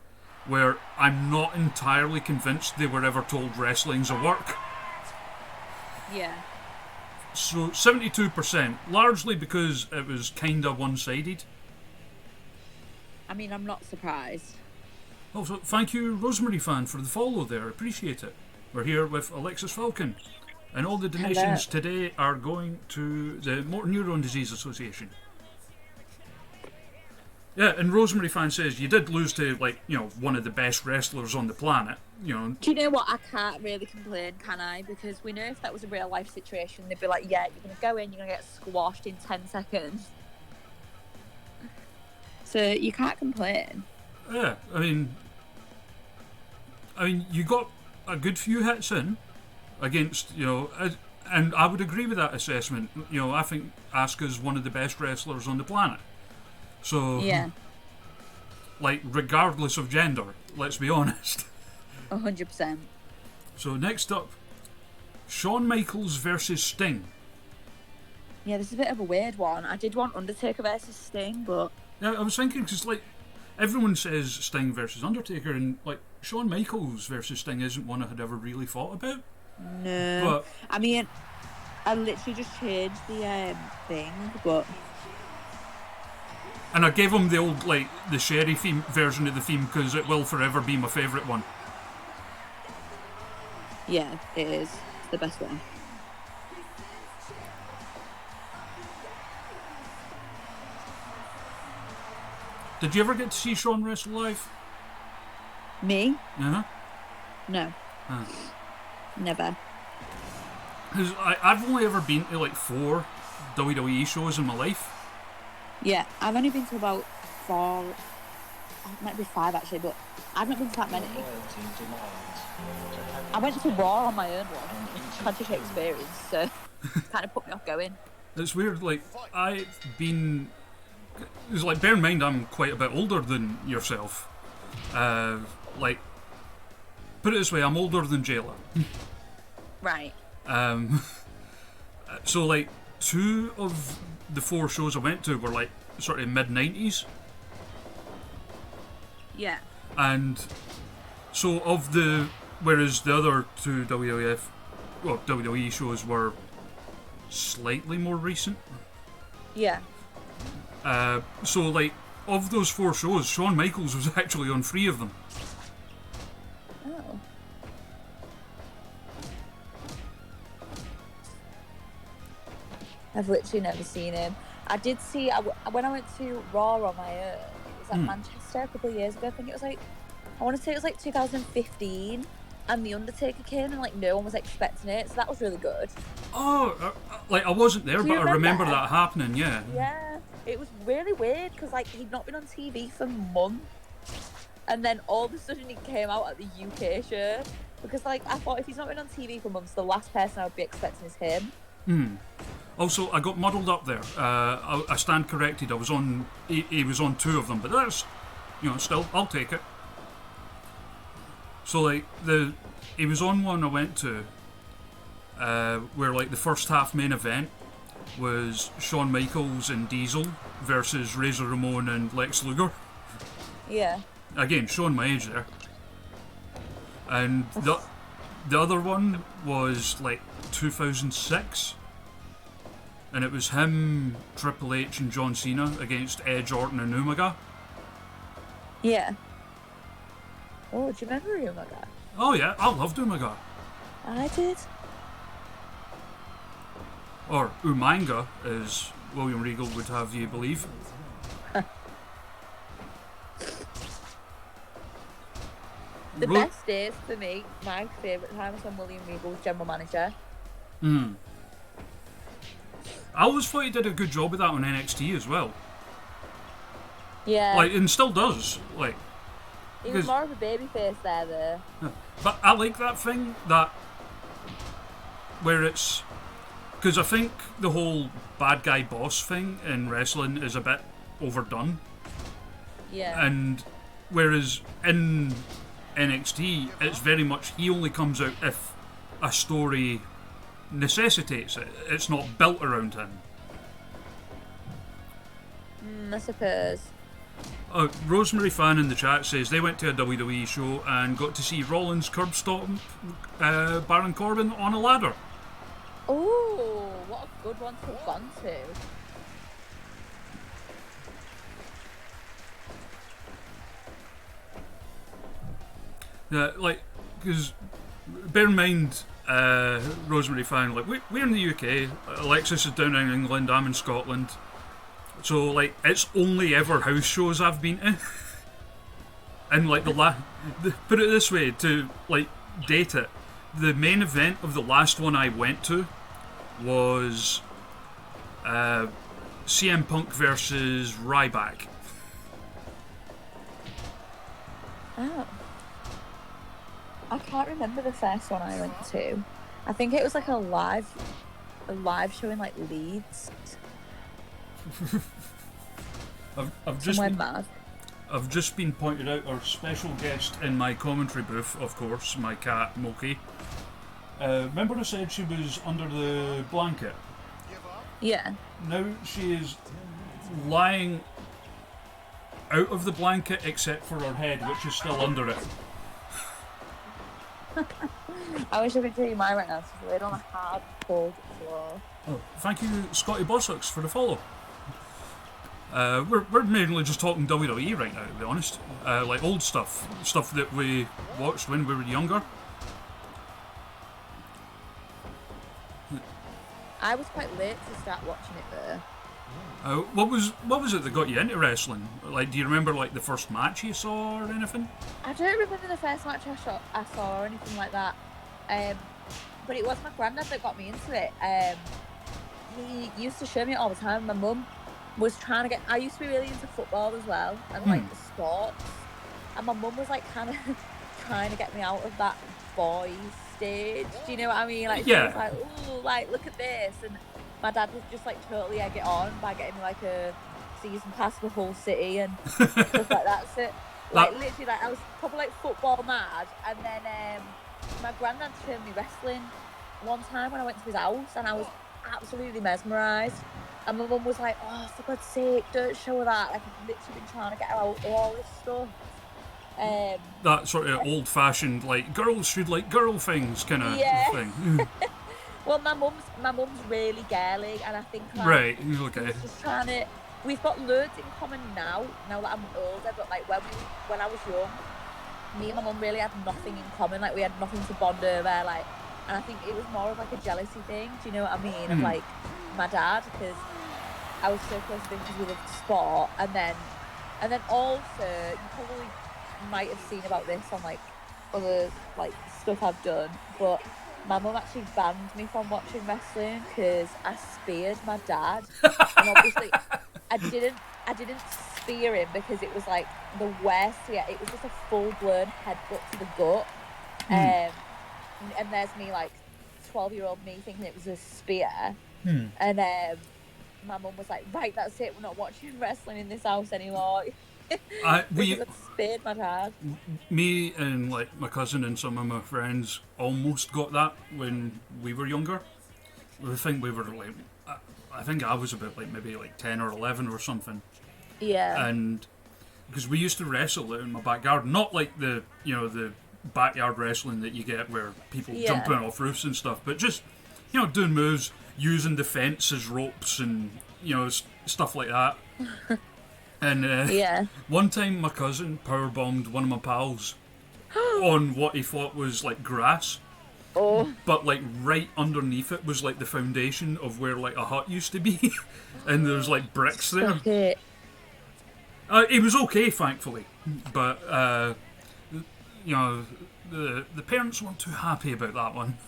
where I'm not entirely convinced they were ever told wrestling's a work. Yeah. So, 72%, largely because it was kinda one-sided. I mean, I'm not surprised. Also, thank you, Rosemary Fan, for the follow there. Appreciate it. We're here with Alexxis Falcon. And all the donations today are going to the Motor Neuron Disease Association. Yeah, and Rosemary Fan says, you did lose to, like, you know, one of the best wrestlers on the planet. You know. Do you know what? I can't really complain, can I? Because we know if that was a real life situation, they'd be like, yeah, you're going to go in, you're going to get squashed in 10 seconds. So you can't complain. Yeah, I mean, you got a good few hits in against, you know, and I would agree with that assessment. You know, I think Asuka's one of the best wrestlers on the planet. So, yeah, like, regardless of gender, let's be honest. 100%. So next up, Shawn Michaels versus Sting. Yeah, this is a bit of a weird one. I did want Undertaker versus Sting, but... Yeah, I was thinking, because, like, everyone says Sting versus Undertaker, and, like, Shawn Michaels versus Sting isn't one I had ever really thought about. No. But, I mean, I literally just changed the thing, but... And I gave him the old, like, the Sherry theme version of the theme, because it will forever be my favourite one. Yeah, it is. It's the best one. Did you ever get to see Shawn wrestle live? Me? Uh-huh. No. Huh. Never. Because I've only ever been to, like, 4 WWE shows in my life. Yeah, I've only been to about 4... It might be 5, actually, but I've not been to that many. I went to Raw on my own one. Tragic experience, so kind of put me off going. It's weird, like, I've been... It's like, bear in mind, I'm quite a bit older than yourself. Like, put it this way, I'm older than Jayla. Right. So, like, 2 of the 4 shows I went to were, like, sort of mid-90s. Yeah. And so of the... Whereas the other 2 WWE shows were slightly more recent. Yeah. So, like, of those 4 shows, Shawn Michaels was actually on 3 of them. Oh. I've literally never seen him. I did see, when I went to Raw on my own, it was at Manchester a couple of years ago. I think it was like, I want to say it was like 2015, and The Undertaker came and like no one was expecting it, so that was really good. Oh, like, I wasn't there, but I remember that happening, yeah. Yeah, it was really weird, because like he'd not been on TV for months, and then all of a sudden he came out at the UK show, because like I thought if he's not been on TV for months, the last person I would be expecting is him. Also, I got muddled up there. I stand corrected. I was on. He was on 2 of them, but that's, you know, still, I'll take it. So, like, he was on one I went to, where, like, the first half main event was Shawn Michaels and Diesel versus Razor Ramon and Lex Luger. Yeah. Again, showing my age there. And the other one was, like, 2006. and it was him, Triple H, and John Cena against Edge, Orton, and Umaga. Yeah. Oh, do you remember Umaga? Oh yeah, I loved Umaga. I did. Or Umanga, as William Regal would have you believe. The best days for me, my favourite time was when William Regal was general manager. I always thought he did a good job with that on NXT as well. Yeah. Like, and still does. Like, he was more of a babyface there, though. But I like that thing, that where it's... Because I think the whole bad guy boss thing in wrestling is a bit overdone. Yeah. And whereas in NXT, it's very much he only comes out if a story necessitates it. It's not built around him. I suppose. Rosemary Fan in the chat says they went to a WWE show and got to see Rollins curb stomp Baron Corbin on a ladder. Oh, what a good one to have gone to. Yeah, like, because bear in mind, Rosemary Fan, like, we're in the UK, Alexxis is down in England, I'm in Scotland, so, like, it's only ever house shows I've been to. And, like, put it this way, to, like, date it, the main event of the last one I went to was CM Punk versus Ryback. Oh. I can't remember the first one I went to. I think it was like a live show in like Leeds. I've just been pointed out our special guest in my commentary booth, of course, my cat Moki. Remember I said she was under the blanket? Yeah. Now she is lying out of the blanket except for her head, which is still under it. I wish I could tell you mine right now. She's laid on a hard, cold floor. Oh, thank you, Scotty Bossocks, for the follow. We're mainly just talking WWE right now, to be honest. Like old stuff that we watched when we were younger. I was quite late to start watching it though. What was it that got you into wrestling? Like, do you remember like the first match you saw or anything? I don't remember the first match I saw or anything like that. But it was my granddad that got me into it. He used to show me it all the time. My mum was trying to get... I used to be really into football as well and like the sports. And my mum was like kind of trying to get me out of that boy stage. Do you know what I mean? Like, yeah. She was like, ooh, like, look at this. And my dad would just like totally egg it on by getting me like a season pass for Hull City and stuff like that. So, like, literally, like, I was probably like football mad. And then my granddad showed me wrestling one time when I went to his house, and I was absolutely mesmerised. And my mum was like, oh, for God's sake, don't show her that. Like, I've literally been trying to get her out of all this stuff. That sort of old-fashioned, like, girls should like girl things kind of thing. Well, my mum's really girly, and I think like, right, okay. She's just trying to. We've got loads in common now that I'm older. But like when I was young, me and my mum really had nothing in common. Like, we had nothing to bond over. Like, and I think it was more of like a jealousy thing. Do you know what I mean? Of like my dad, because I was so close to him because we loved sport, and then also you probably might have seen about this on like other like stuff I've done, but my mum actually banned me from watching wrestling because I speared my dad. And obviously I didn't spear him because it was like the worst. Yeah, it was just a full-blown headbutt to the gut. And there's me, like 12-year-old me, thinking it was a spear. And my mum was like, right, that's it, we're not watching wrestling in this house anymore. We speared my dad. Me and like my cousin and some of my friends almost got that when we were younger. I think we were like, I think I was about like maybe like 10 or 11 or something. Yeah. And because we used to wrestle out in my backyard, not like the backyard wrestling that you get where people jumping off roofs and stuff, but just doing moves. using the fence as ropes and, stuff like that. And Yeah. one time my cousin powerbombed one of my pals on what he thought was like grass. Oh. But like right underneath it was like the foundation of where like a hut used to be. And there's like bricks there. Stop it. It was okay, thankfully. But, the parents weren't too happy about that one.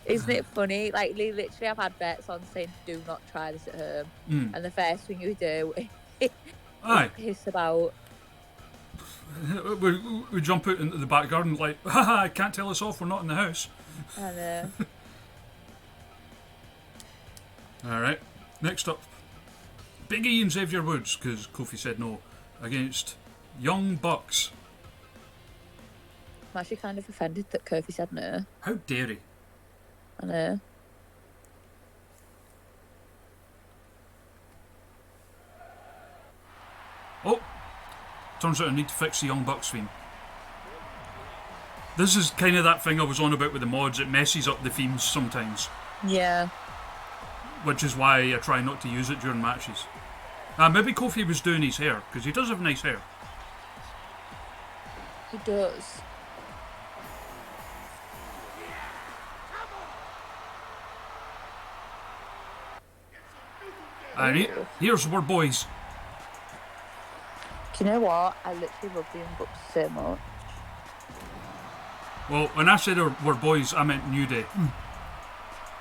Isn't it funny? Like, literally, I've had bets on saying, do not try this at home. And the first thing you do is piss about. We jump out into the back garden like, haha, can't tell us off, we're not in the house. I know. Alright, next up. Big E and Xavier Woods, because Kofi said no, against Young Bucks. I'm actually kind of offended that Kofi said no. How dare he? I know. Oh! Turns out I need to fix the Young Bucks theme. This is kind of that thing I was on about with the mods, it messes up the themes sometimes. Yeah. Which is why I try not to use it during matches. Maybe Kofi was doing his hair, because he does have nice hair. He does. And here's our boys. Do you know what? I literally love the Young Bucks so much. Well, when I said we're boys, I meant New Day.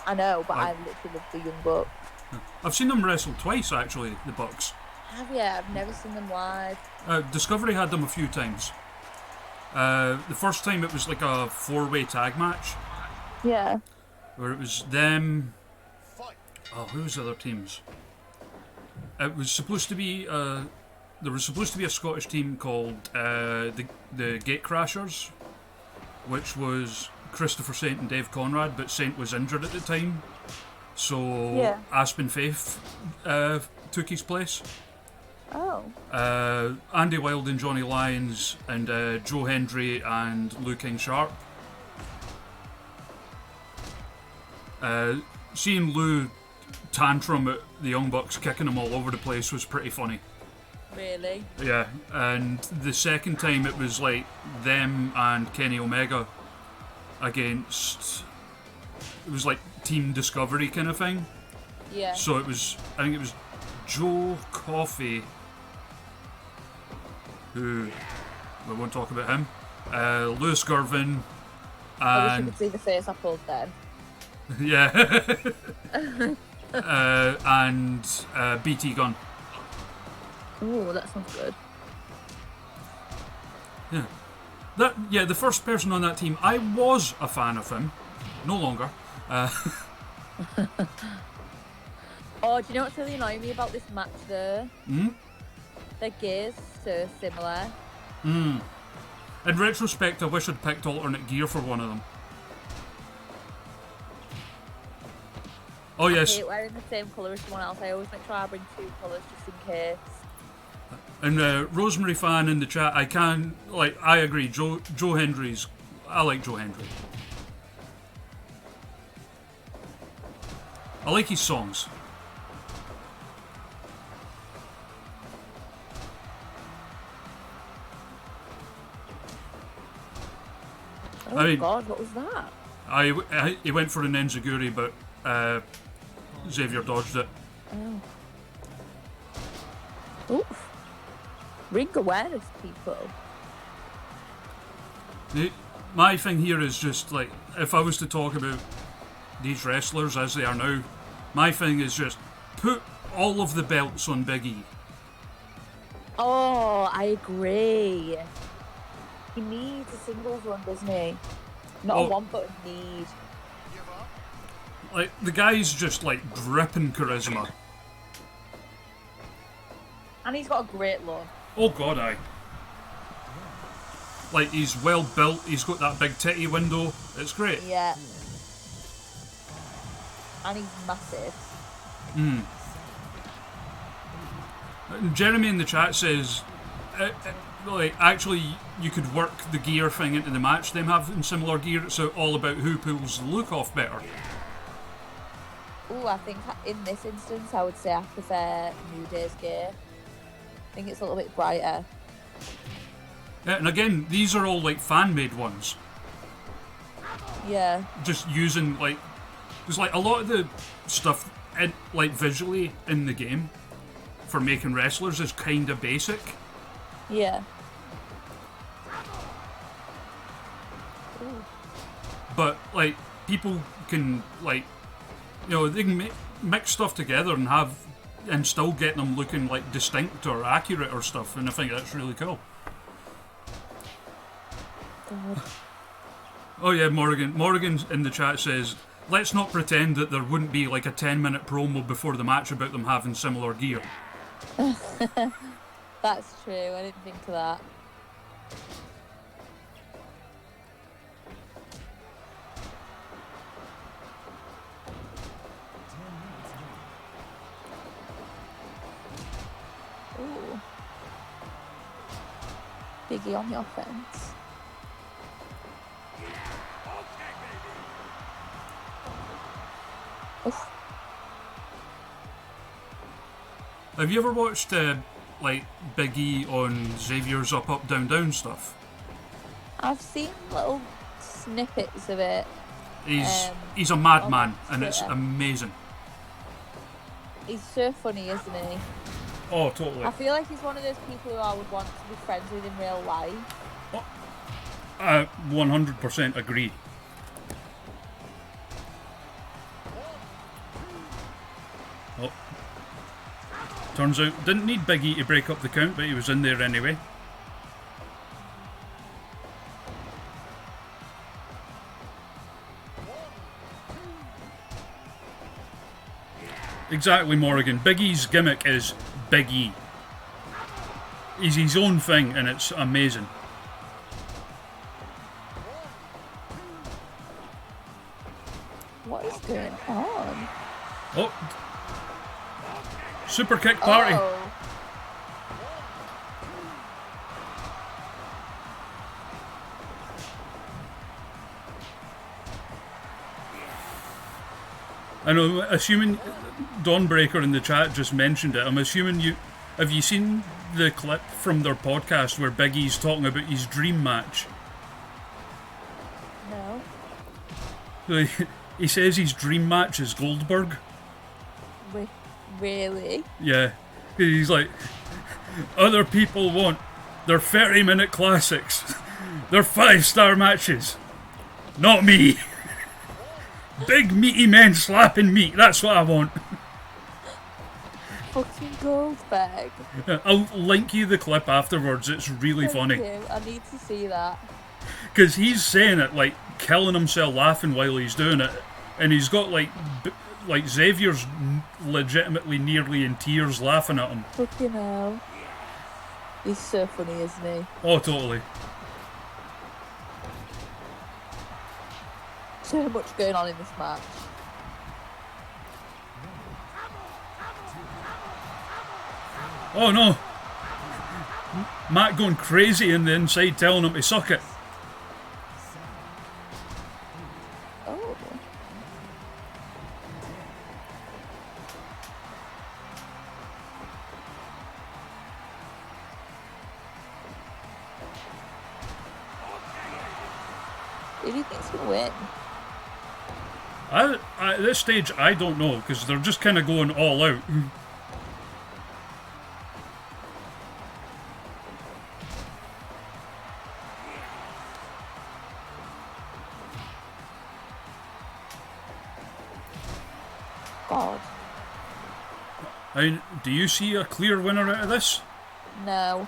I know, but I literally love the Young Bucks. I've seen them wrestle twice, actually, the Bucks. Have you? I've never seen them live. Discovery had them a few times. The first time it was like a 4-way tag match. Yeah. Where it was them... Oh, who was the other teams? It was supposed to be... there was supposed to be a Scottish team called the Gatecrashers, which was Christopher Saint and Dave Conrad, but Saint was injured at the time. So Aspen Faith took his place. Oh. Andy Wilde and Johnny Lyons and Joe Hendry and Lou King Sharp. Seeing Lou tantrum at the Young Bucks kicking him all over the place was pretty funny. Really? Yeah, and the second time it was like them and Kenny Omega against... It was like Team Discovery kind of thing. Yeah. So it was... I think it was Joe Coffey, who... We won't talk about him. Lewis Gervin, and... I wish you could see the face I pulled then. Yeah. And BT Gunn. Ooh, that sounds good. Yeah. The first person on that team, I was a fan of him. No longer. Oh, do you know what's really annoying me about this match though? Their gear's so similar. In retrospect, I wish I'd picked alternate gear for one of them. Oh yes. I hate wearing the same colour as someone else. I always make sure I bring 2 colours just in case. And Rosemary fan in the chat, I agree, Joe Hendry's, I like Joe Hendry. I like his songs. Oh God, what was that? He went for an Enziguri, but Xavier dodged it. Oh. Oof. Ring awareness, people. My thing here is just like, if I was to talk about these wrestlers as they are now, my thing is just put all of the belts on Big E. Oh, I agree. He needs a singles run, doesn't he? Not a one, but a need. Like, the guy's just like dripping charisma. And he's got a great look. Oh God, aye. Like, he's well built, he's got that big titty window, it's great. Yeah. And he's massive. Jeremy in the chat says, like, actually, you could work the gear thing into the match. Them having similar gear, it's all about who pulls the look off better. Ooh, I think in this instance, I would say I prefer New Day's gear. I think it's a little bit brighter. Yeah, and again, these are all like fan-made ones. Yeah. Just using like, because like a lot of the stuff, like visually in the game, for making wrestlers is kind of basic. Yeah. But like people can like, they can mix stuff together and still get them looking like distinct or accurate or stuff, and I think that's really cool. God. Oh yeah, Morgan in the chat says, let's not pretend that there wouldn't be like a 10-minute promo before the match about them having similar gear. That's true, I didn't think of that. Ooh. Biggie on the offense. Oof. Have you ever watched like Big E on Xavier's Up Up Down Down stuff? I've seen little snippets of it. He's a madman, and it's amazing. He's so funny, isn't he? Oh, totally. I feel like he's one of those people who I would want to be friends with in real life. I 100% agree. Oh. Turns out, didn't need Big E to break up the count, but he was in there anyway. Exactly, Morgan. Big E's gimmick is Big E. He's his own thing, and it's amazing. What is going on? Oh. Super kick party. Oh. I know, assuming Dawnbreaker in the chat just mentioned it, I'm assuming have you seen the clip from their podcast where Big E's talking about his dream match? No. He says his dream match is Goldberg. Really? Yeah. He's like, other people want their 30-minute classics, their 5-star matches. Not me. Big meaty men slapping meat, that's what I want. Fucking Goldberg. I'll link you the clip afterwards, it's really funny. Thank you. I need to see that. Because he's saying it like killing himself laughing while he's doing it, and he's got like Xavier's legitimately nearly in tears laughing at him. Fucking hell. He's so funny, isn't he? Oh, totally. So much going on in this match. Oh no! Matt going crazy in the inside telling him to suck it. Oh. Who do you think's going to win? At this stage, I don't know, because they're just kind of going all out. God. I mean, do you see a clear winner out of this? No.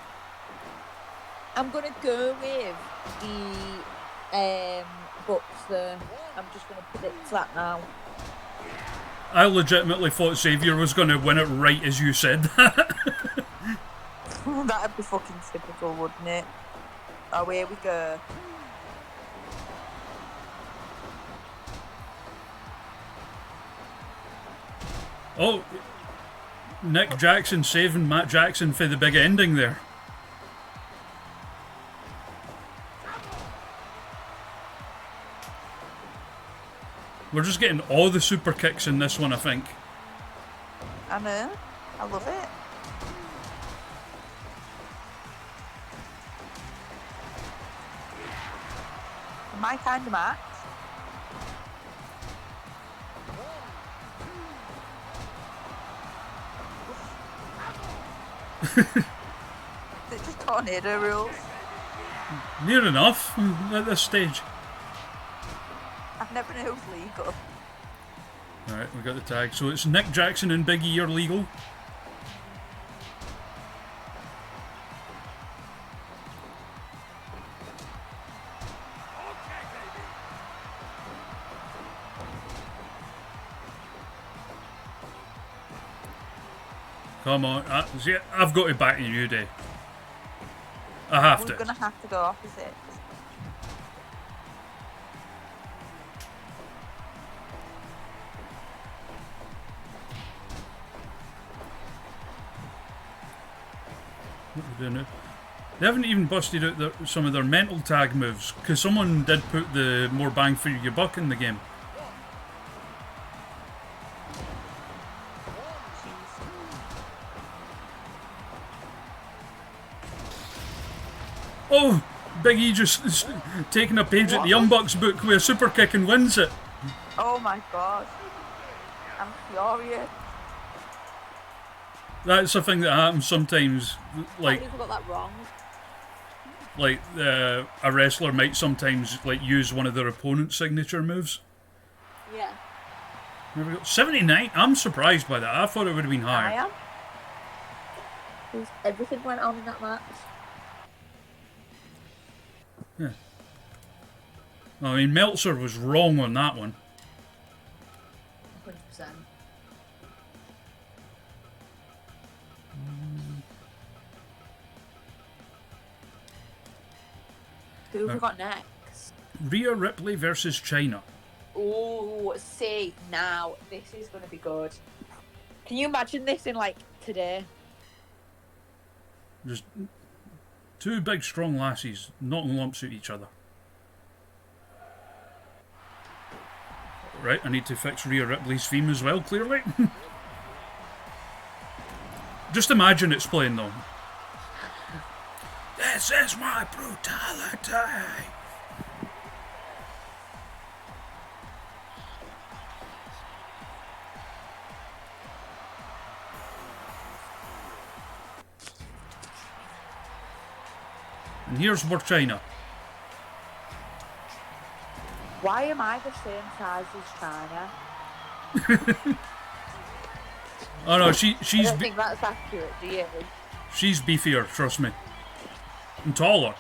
I'm going to go with the Bucks though. I'm just going to predict that now. I legitimately thought Xavier was going to win it right as you said that. That'd be fucking typical, wouldn't it? Oh, here we go. Oh, Nick Jackson saving Matt Jackson for the big ending there. We're just getting all the super kicks in this one, I think. I know. I love it. My kind of match. It's just tornado rules. Near enough at this stage. I've never known it was legal. Alright, we got the tag. So it's Nick Jackson and Big E are legal. Come on, see, I've got to back you, Dave. I have to. We're gonna have to go opposite. What are we doing now? They haven't even busted out some of their mental tag moves, because someone did put the more bang for your buck in the game. Oh, Big E just taking a page at the Young Bucks book with a super kick and wins it. Oh my god. I'm furious. That's a thing that happens sometimes. Like, I got that wrong. Like a wrestler might sometimes like use one of their opponent's signature moves. Yeah. There we go. 79. I'm surprised by that. I thought it would have been higher. I am. Everything went on in that match. Yeah. I mean, Meltzer was wrong on that one. 100%. Who have we got next? Rhea Ripley versus China. Oh, see, now this is going to be good. Can you imagine this in like today? Just two big, strong lassies knocking lumps at each other. Right, I need to fix Rhea Ripley's theme as well, clearly. Just imagine it's playing though. This is my brutality. And here's more China. Why am I the same size as China? Oh no, she's. I don't think that's accurate, do you? She's beefier, trust me, and taller.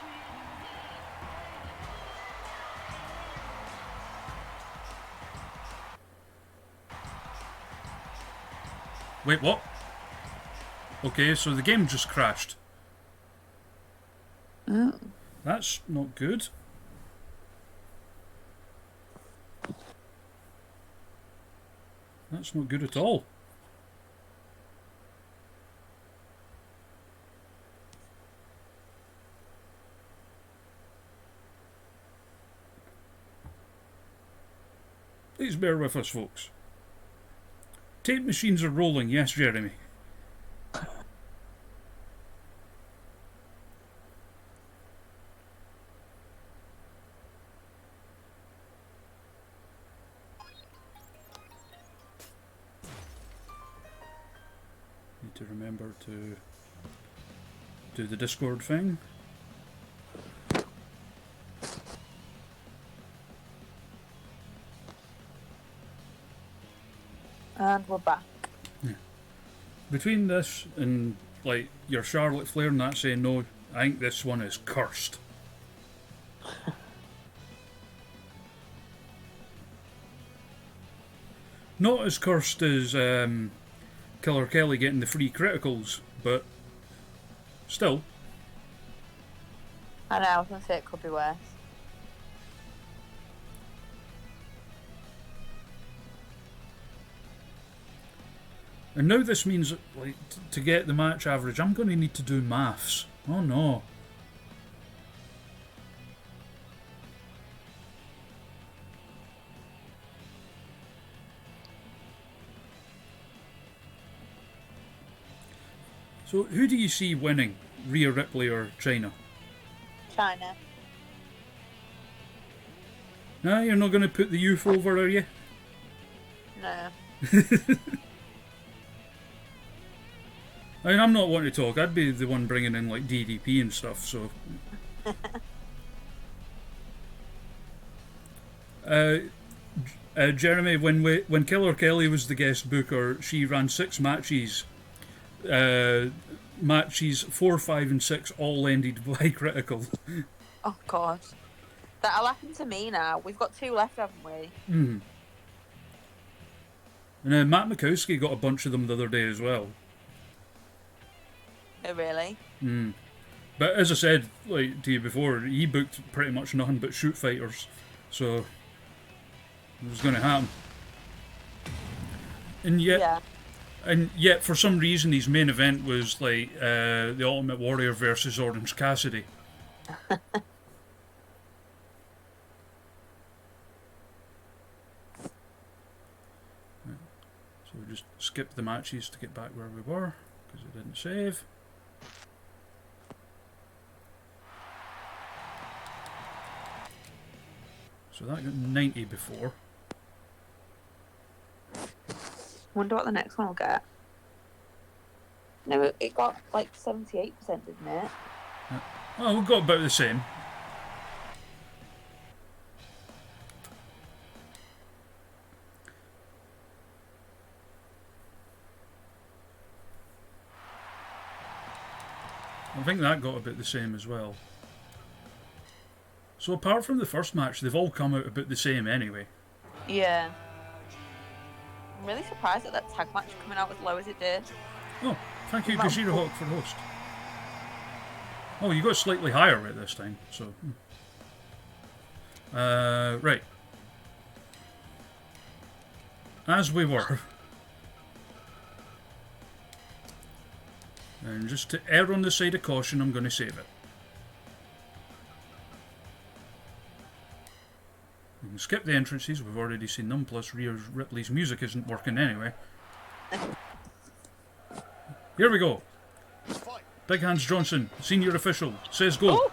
Wait, what? Okay, so the game just crashed. Oh. That's not good. That's not good at all. Please bear with us, folks. Tape machines are rolling, yes, Jeremy. Need to remember to do the Discord thing. And we're back. Yeah. Between this and like your Charlotte Flair and that saying no, I think this one is cursed. Not as cursed as Killer Kelly getting the free criticals, but still. I know, I was going to say it could be worse. And now this means, like, to get the match average, I'm going to need to do maths. Oh no. So, who do you see winning, Rhea Ripley or China? China. Nah, you're not going to put the youth over, are you? No. I mean, I'm not wanting to talk. I'd be the one bringing in like DDP and stuff. So, Jeremy, when Killer Kelly was the guest booker, she ran 6 matches. Matches 4, 5, and 6 all ended by critical. Oh God. That'll happen to me now. We've got 2 left, haven't we? Mm. And Matt Mikowski got a bunch of them the other day as well. Oh really? Mm. But as I said, like to you before, he booked pretty much nothing but shoot fighters, so it was going to happen. And yet, for some reason, his main event was like the Ultimate Warrior versus Orange Cassidy. So we just skipped the matches to get back where we were because it didn't save. So that got 90 before. Wonder what the next one will get. No, it got like 78%, didn't it? Oh, we got about the same. I think that got about the same as well. So apart from the first match, they've all come out about the same anyway. Yeah. I'm really surprised that tag match coming out as low as it did. Oh, thank you, Gajira Hawk, for host. Oh, you got slightly higher right this time, so... right. As we were. And just to err on the side of caution, I'm going to save it. We can skip the entrances, we've already seen them, plus Rhea Ripley's music isn't working anyway. Here we go. Big Hands Johnson, senior official, says go. Oh.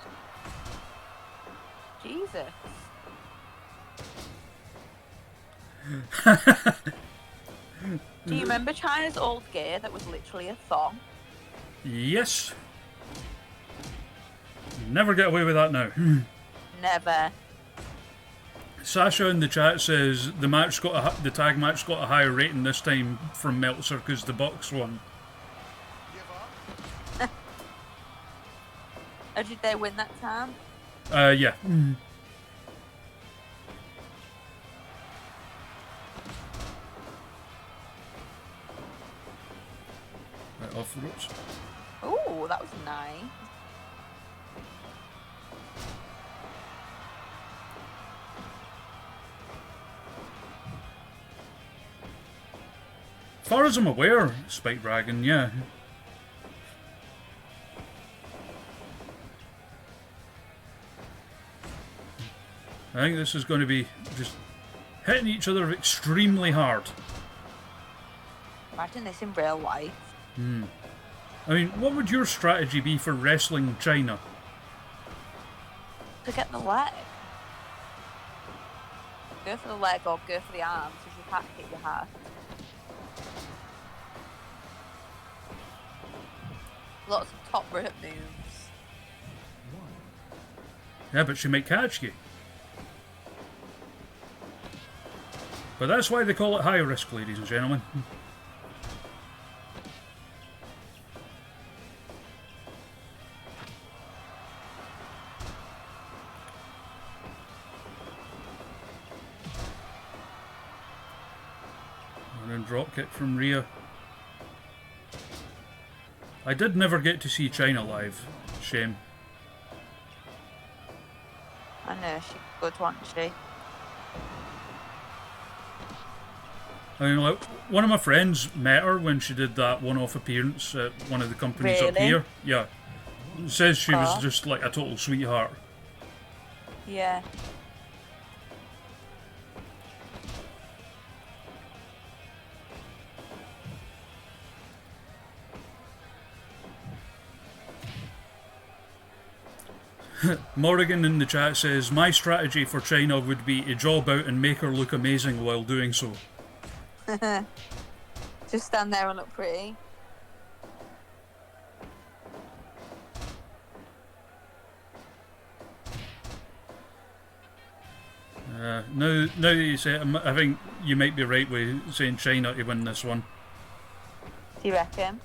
Jesus. Do you remember China's old gear that was literally a thong? Yes. Never get away with that now. Never. Sasha in the chat says the tag match got a higher rating this time from Meltzer because the Bucks won. Or did they win that time? Yeah. Right, off the ropes. Oh, that was nice. As far as I'm aware, Spike Dragon, yeah. I think this is going to be just hitting each other extremely hard. Imagine this in real life. I mean, what would your strategy be for wrestling China? To get the leg. Go for the leg or go for the arms if you can't hit your heart. Lots of top rope moves. Yeah, but she might catch you. But that's why they call it high risk, ladies and gentlemen. And then drop kick from Rhea. I did never get to see China live. Shame. I know, she's good, wasn't she? I mean, like, one of my friends met her when she did that one-off appearance at one of the companies up Really? here. Yeah. Says she was just like a total sweetheart. Yeah. Morrigan in the chat says, my strategy for China would be to job out and make her look amazing while doing so. Just stand there and look pretty. Now that you say it, I think you might be right with saying China to win this one. Do you reckon?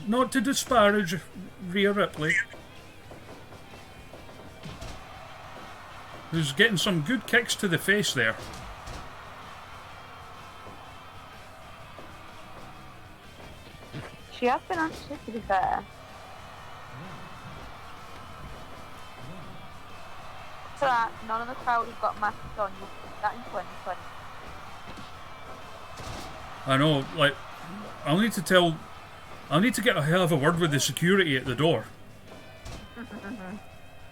Not to disparage Rhea Ripley, who's getting some good kicks to the face there. She has been anxious, to be fair. So that none of the crowd have got masks on. You did that in 2020. I know, like, I'll need to get a hell of a word with the security at the door.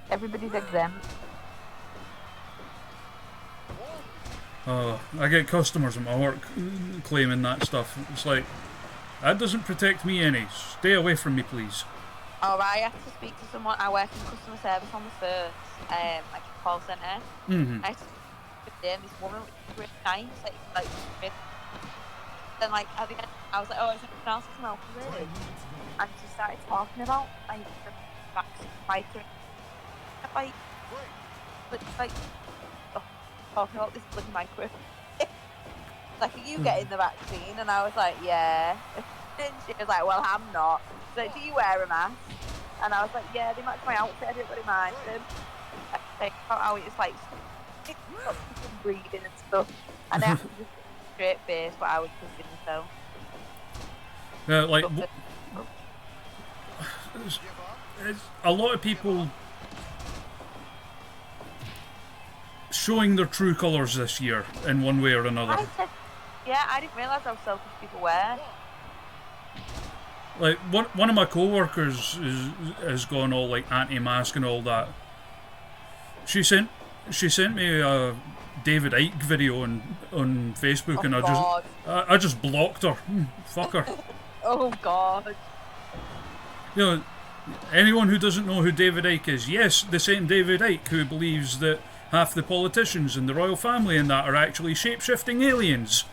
Everybody's exempt. Oh, I get customers at my work claiming that stuff. It's like, that doesn't protect me any. Stay away from me, please. Oh, I had to speak to someone. I work in customer service on the first, like a call centre. I had to speak to them. This woman was really nice, like really. Then, like, at the end, I was like, oh, is anyone else come out really? And she started talking about, like, the vaccine fighting. Like, talking about this bloody micro. Like, are you getting the vaccine? And I was like, yeah. And she was like, well, I'm not. She's like, do you wear a mask? And I was like, yeah, they match my outfit. I didn't really mind them. I think about how it's like, breathing and stuff. And I have to just straight face, but I was pushing myself. Like, it's a lot of people showing their true colours this year in one way or another. I didn't realise how selfish people were. Like, one of my co-workers has gone all like anti-mask and all that. She sent me a David Icke video on Facebook, and I just blocked her. Fuck her. Oh God. You know, anyone who doesn't know who David Icke is, yes, the same David Icke who believes that half the politicians in the royal family and that are actually shape-shifting aliens.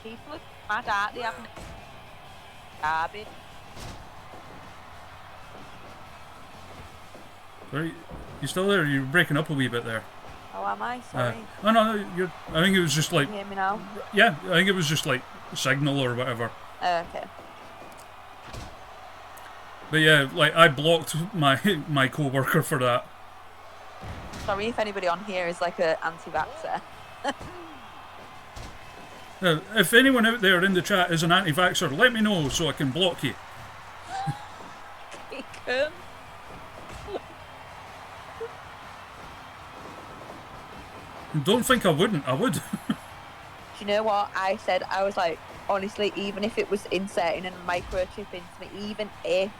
People are mad, aren't they? Having garbage. Sorry, you still there? You're breaking up a wee bit there. Oh, am I? Sorry. No, I think it was just like... Can you hear me now? Yeah, I think it was just like signal or whatever. Okay. But yeah, like, I blocked my co-worker for that. Sorry if anybody on here is like an anti-vaxxer. If anyone out there in the chat is an anti-vaxxer, let me know so I can block you. You can. Don't think I wouldn't. I would. Do you know what I said? I was like, honestly, even if it was inserting a microchip into me, even if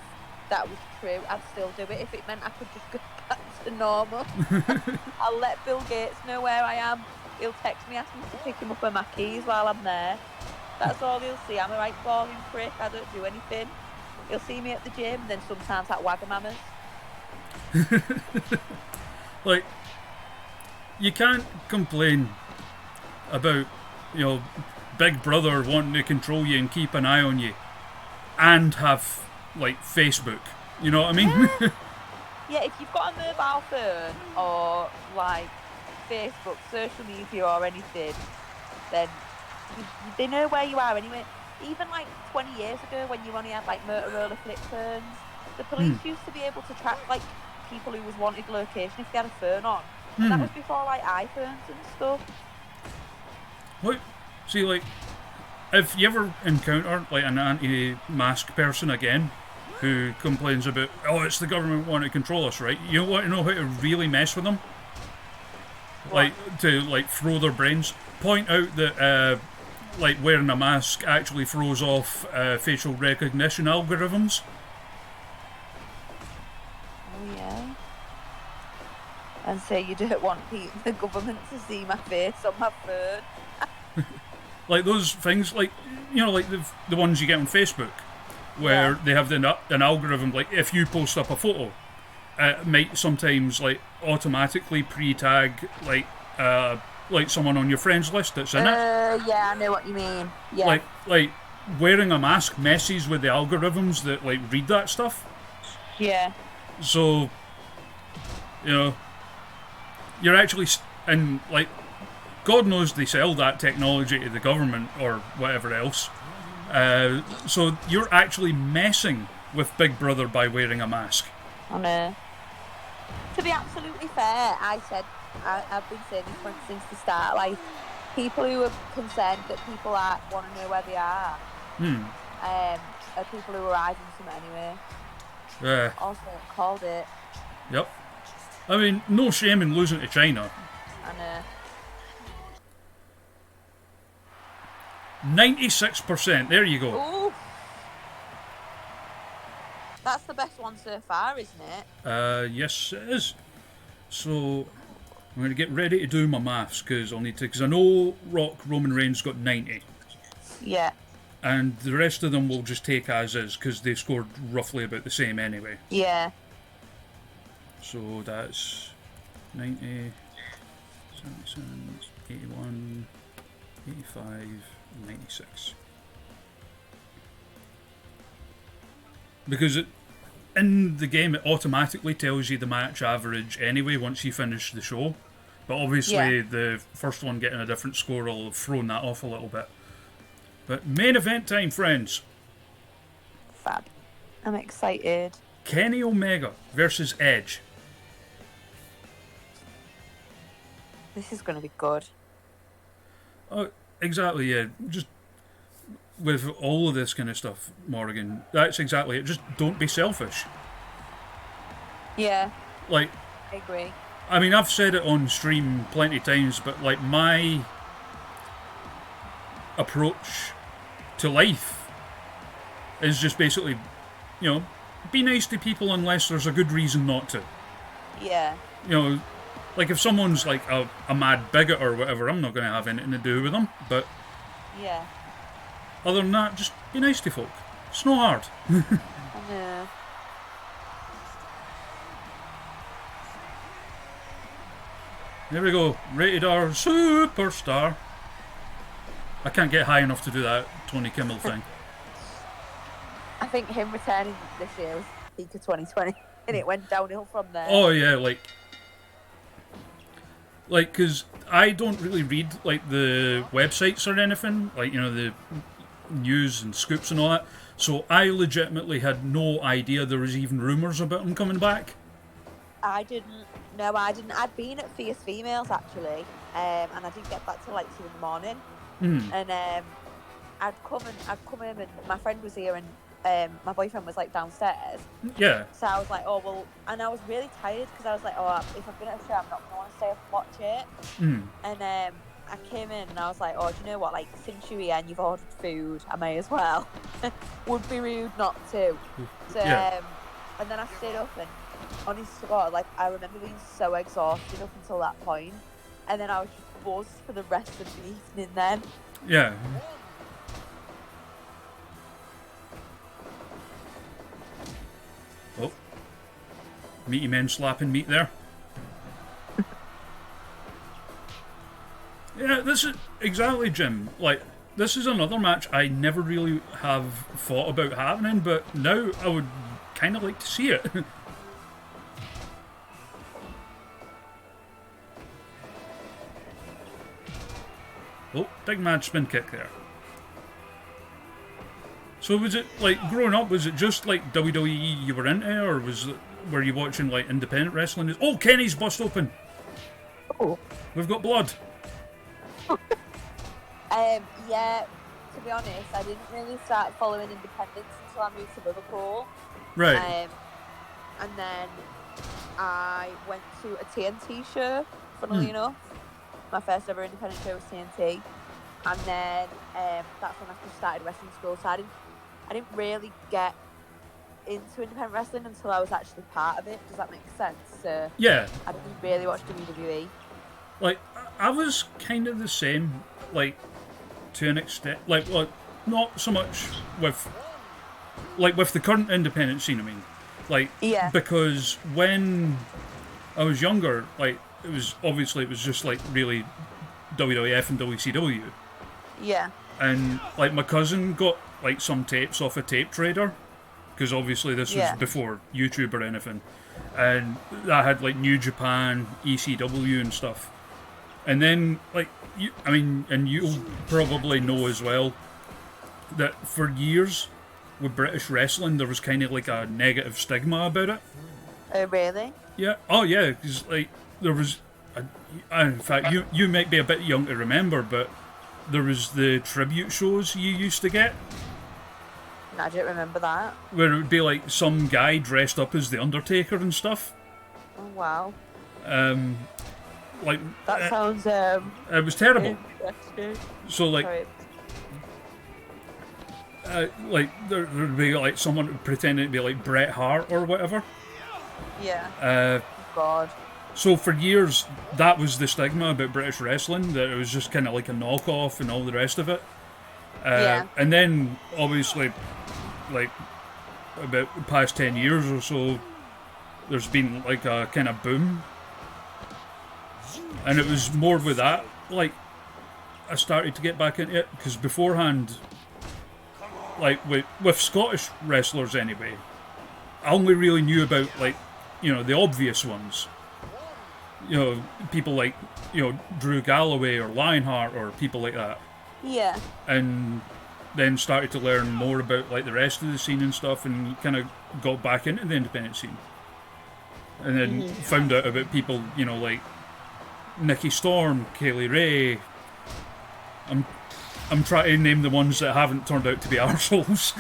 that was true, I'd still do it. If it meant I could just go back to normal. I'll let Bill Gates know where I am. He'll text me, ask me to pick him up with my keys while I'm there. That's all he'll see. I'm a right boring prick. I don't do anything. He'll see me at the gym, and then sometimes at Wagamama's. Like, you can't complain about, you know, Big Brother wanting to control you and keep an eye on you and have, like, Facebook. You know what I mean? Yeah, if you've got a mobile phone or, like, Facebook, social media or anything, then they know where you are anyway. Even, like, 20 years ago when you only had, like, Motorola flip phones, the police used to be able to track, like, people who was wanted location if they had a phone on. And that was before, like, iPhones and stuff. What? See, like, if you ever encounter, like, an anti-mask person again who complains about, oh, it's the government wanting to control us, right? You want to know how to really mess with them? What? Like, to, like, throw their brains. Point out that, like, wearing a mask actually throws off facial recognition algorithms. Oh, yeah. And say you don't want the government to see my face on my phone. Like those things, like, you know, like the ones you get on Facebook, where they have an algorithm, like if you post up a photo, it might sometimes like automatically pre-tag like someone on your friends list that's in it. Yeah, I know what you mean. Yeah. Like wearing a mask messes with the algorithms that like read that stuff. Yeah. So, you know, you're actually and like God knows they sell that technology to the government or whatever else. So you're actually messing with Big Brother by wearing a mask. I know. To be absolutely fair, I've been saying this since the start. Like, people who are concerned that people want to know where they are, are people who are hiding something anyway. Yeah. Also, called it. Yep. I mean, no shame in losing to China. I know. 96%. There you go. Ooh. That's the best one so far, isn't it? Yes, it is. So I'm going to get ready to do my maths because I'll need to. Because I know Roman Reigns got 90. Yeah. And the rest of them will just take as is because they scored roughly about the same anyway. Yeah. So that's 90, 77, 81, 85, 96. Because in the game it automatically tells you the match average anyway once you finish the show. But obviously the first one getting a different score will have thrown that off a little bit. But main event time, friends. Fab. I'm excited. Kenny Omega versus Edge. This is going to be good. Oh, exactly, yeah. Just with all of this kind of stuff, Morgan, that's exactly it. Just don't be selfish. Yeah. Like, I agree. I mean, I've said it on stream plenty of times, but like my approach to life is just basically, you know, be nice to people unless there's a good reason not to. Yeah. You know, like if someone's like a mad bigot or whatever, I'm not going to have anything to do with them. But yeah. Other than that, just be nice to folk. It's not hard. I know. There we go. Rated R Superstar. I can't get high enough to do that Tony Kimmel thing. I think him returning this year was peak of 2020, and it went downhill from there. Oh yeah, like, because I don't really read like the websites or anything, like, you know, the news and scoops and all that. So I legitimately had no idea there was even rumours about him coming back. I didn't. No, I didn't. I'd been at Fierce Females actually, and I didn't get back till like 2 in the morning. And I'd come in, and my friend was here, and my boyfriend was like downstairs. Yeah. So I was like, oh well, and I was really tired because I was like, oh, if I've been at a show, I'm not gonna want to stay up and watch it. And I came in and I was like, oh, do you know what? Like, since you're here and you've ordered food, I may as well. Would be rude not to. So and then I stayed up, and honest to God, like, I remember being so exhausted up until that point, and then I was just buzzed for the rest of the evening then. Yeah. Oh. Meaty men slapping meat there. Yeah, this is exactly, Jim. Like, this is another match I never really have thought about happening, but now I would kind of like to see it. Oh, big mad spin kick there. So was it, like, growing up, was it just, like, WWE you were into, or were you watching, like, independent wrestling? Oh, Kenny's bust open! Oh. We've got blood! Yeah, to be honest, I didn't really start following independence until I moved to Liverpool. Right. And then I went to a TNT show, funnily enough. My first ever independent show was TNT. And then that's when I first started wrestling school. So I didn't really get into independent wrestling until I was actually part of it. Does that make sense? So yeah. I didn't really watch WWE. Like, I was kind of the same, like, to an extent. Like, well, not so much with like with the current independent scene, I mean, like, Yeah. because when I was younger, like, it was just like really WWF and WCW, Yeah. and like my cousin got like some tapes off a tape trader, because obviously this was Yeah. before YouTube or anything, and that had like New Japan, ECW, and stuff. And then, like, and you'll probably know as well that for years with British wrestling, there was kind of like a negative stigma about it. Oh, really? Yeah. Oh, yeah. Because like there was, in fact, you might be a bit young to remember, but there was the tribute shows you used to get, No, I don't remember that. where it would be like some guy dressed up as the Undertaker and stuff. Oh, wow. Like That sounds it was terrible. interesting. So like. Sorry. Like there'd be like someone pretending to be like Bret Hart or whatever. Yeah. God. So for years that was the stigma about British wrestling, that it was just kind of like a knockoff and all the rest of it. Yeah. And then obviously, like about the past 10 years or so, there's been like a kind of boom, and it was more with that. Like I started to get back into it because beforehand, like with Scottish wrestlers anyway, I only really knew about like, the obvious ones. People like, Drew Galloway or Lionheart or people like that. Yeah. And then started to learn more about like the rest of the scene and stuff, and kind of got back into the independent scene. And then found out about people, like Nikki Storm, Kaylee Ray. I'm trying to name the ones that haven't turned out to be arseholes.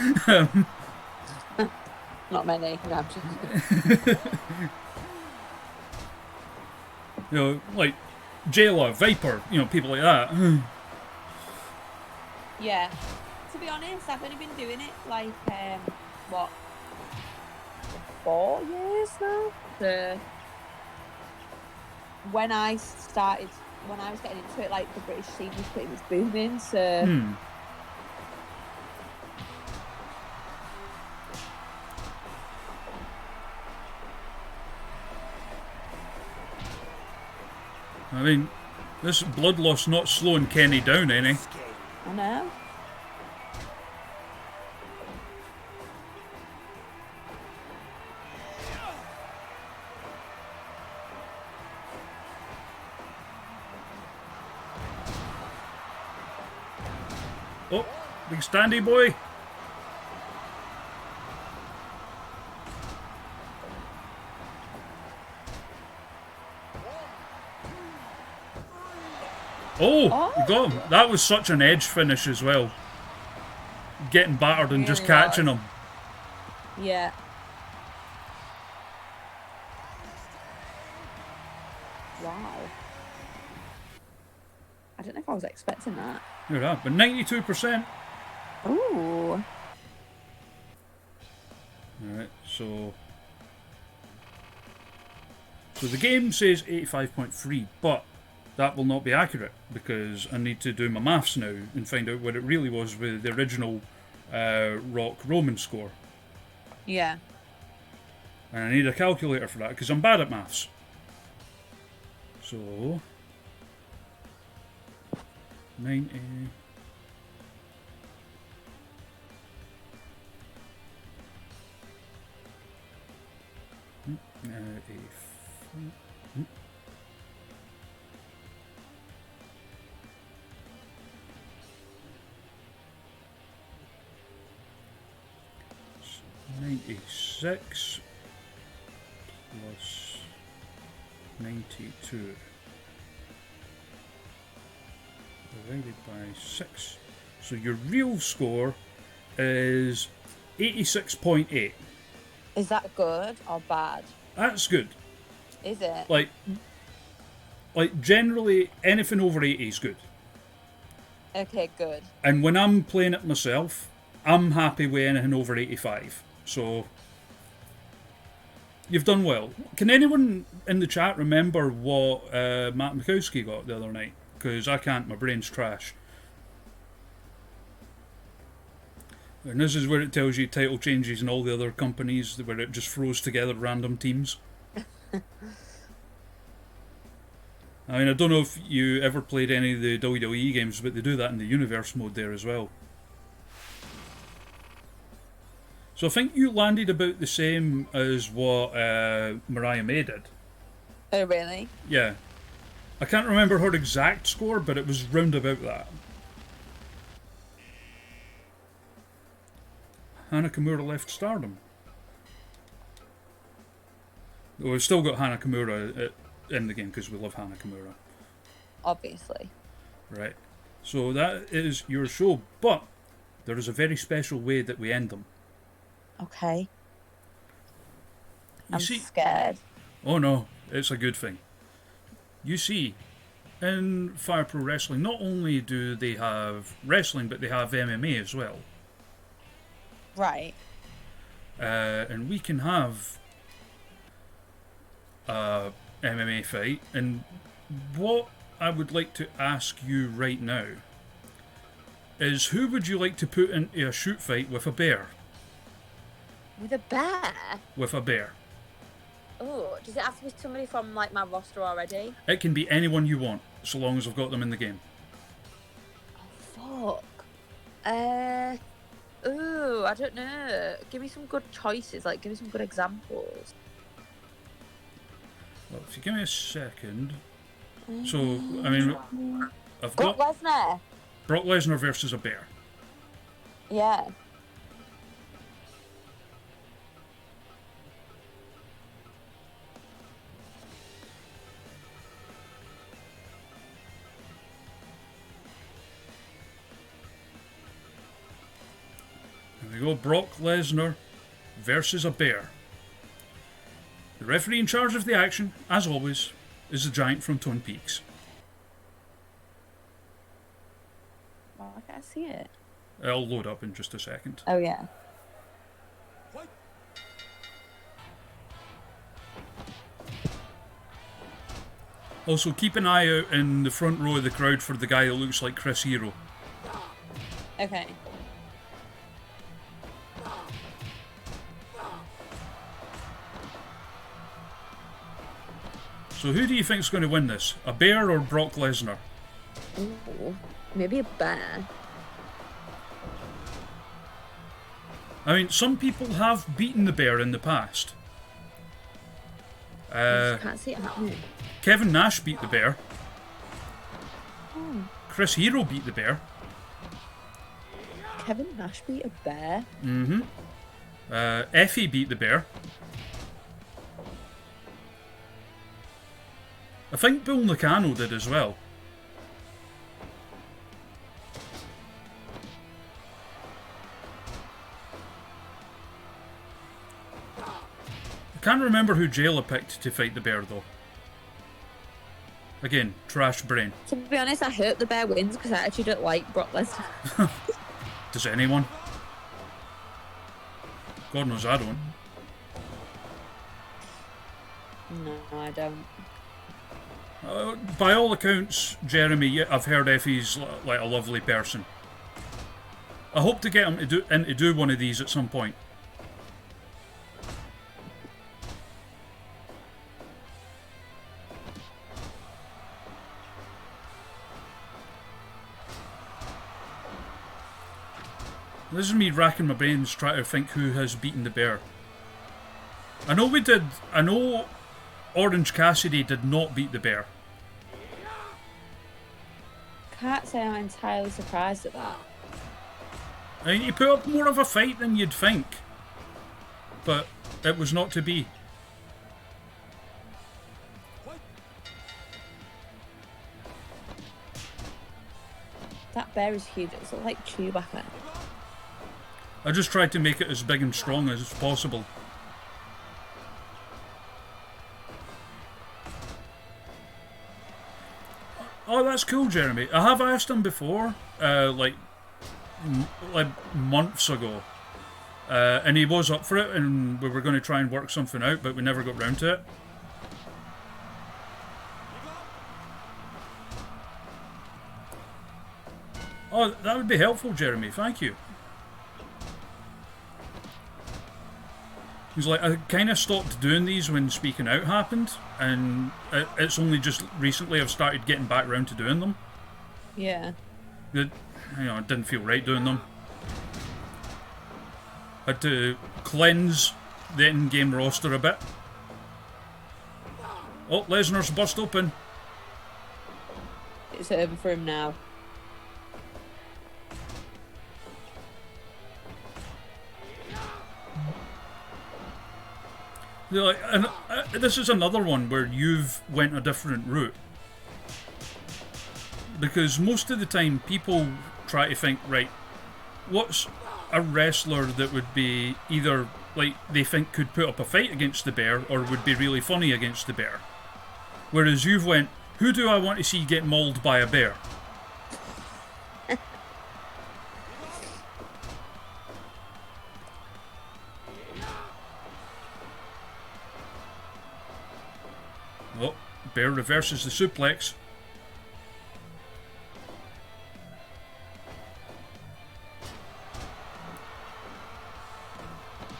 Not many. No, I'm just... Like Jayla, Viper, people like that. Yeah. To be honest, I've only been doing it like, 4 years now? When I was getting into it, like, the British scene was pretty much booming, so... I mean, this blood loss not slowing Kenny down any. I know. Oh, big standy boy. Oh, you got him. That was such an edge finish as well. Getting battered and just catching him. Yeah. Wow. I don't know if I was expecting that. Yeah, but 92%. Ooh. Alright, so the game says 85.3, but that will not be accurate because I need to do my maths now and find out what it really was with the original Rock Roman score. Yeah. And I need a calculator for that because I'm bad at maths. So 90. A 96 plus 92 divided by 6. So your real score is 86.8. Is that good or bad? That's good. Is it? Like generally anything over 80 is good. Okay, good. And when I'm playing it myself, I'm happy with anything over 85. So you've done well. Can anyone in the chat remember what Matt Mikowski got the other night? Because I can't, my brain's trash. And this is where it tells you title changes in all the other companies, where it just throws together random teams. I mean, I don't know if you ever played any of the WWE games, but they do that in the universe mode there as well. So I think you landed about the same as what Mariah May did. Oh, really? Yeah. I can't remember her exact score, but it was round about that. Hana Kimura left Stardom. Well, we've still got Hana Kimura in the game because we love Hana Kimura. Obviously. Right. So that is your show, but there is a very special way that we end them. Okay. You I'm see, scared. oh no, it's a good thing. You see, in Fire Pro Wrestling, not only do they have wrestling, but they have MMA as well. Right. And we can have a MMA fight. And what I would like to ask you right now is, who would you like to put into a shoot fight with a bear? With a bear? With a bear. Oh, does it have to be somebody from like my roster already? It can be anyone you want, so long as I've got them in the game. Oh, fuck. Ooh, I don't know. Give me some good choices. Like, give me some good examples. Well, if you give me a second. So, I mean, I've Brock got Lesnar. Brock Lesnar versus a bear. Yeah. There we go, Brock Lesnar versus a bear. The referee in charge of the action, as always, is the giant from Twin Peaks. Oh, I can't see it. It'll load up in just a second. Oh, yeah. Also, keep an eye out in the front row of the crowd for the guy that looks like Chris Hero. Okay. So who do you think's going to win this? A bear or Brock Lesnar? Ooh, maybe a bear. I mean, some people have beaten the bear in the past. I just can't see it happening. Kevin Nash beat the bear. Oh. Chris Hero beat the bear. Kevin Nash beat a bear? Mm-hmm. Effie beat the bear. I think Bull Nakano did as well. I can't remember who Jayla picked to fight the bear though. Again, trash brain. To be honest, I hope the bear wins because I actually don't like Brock Lesnar. Does anyone? God knows I don't. No, I don't. By all accounts, Jeremy, I've heard Effie's like a lovely person. I hope to get him to do one of these at some point. This is me racking my brains trying to think who has beaten the bear. I know we did. I know Orange Cassidy did not beat the bear. Can't say I'm entirely surprised at that. I mean, he put up more of a fight than you'd think. But it was not to be. That bear is huge. It's like Chewbacca. I just tried to make it as big and strong as possible. Oh, that's cool, Jeremy. I have asked him before, like months ago, and he was up for it, and we were going to try and work something out, but we never got round to it. Oh, that would be helpful, Jeremy. Thank you. He's like, I kind of stopped doing these when Speaking Out happened, and it's only just recently I've started getting back around to doing them. Yeah. It didn't feel right doing them. Had to cleanse the in-game roster a bit. Oh, Lesnar's burst open. It's over for him now. Like, and this is another one where you've went a different route. Because most of the time people try to think, right, what's a wrestler that would be either, like, they think could put up a fight against the bear or would be really funny against the bear. Whereas you've went, who do I want to see get mauled by a bear? Oh, bear reverses the suplex.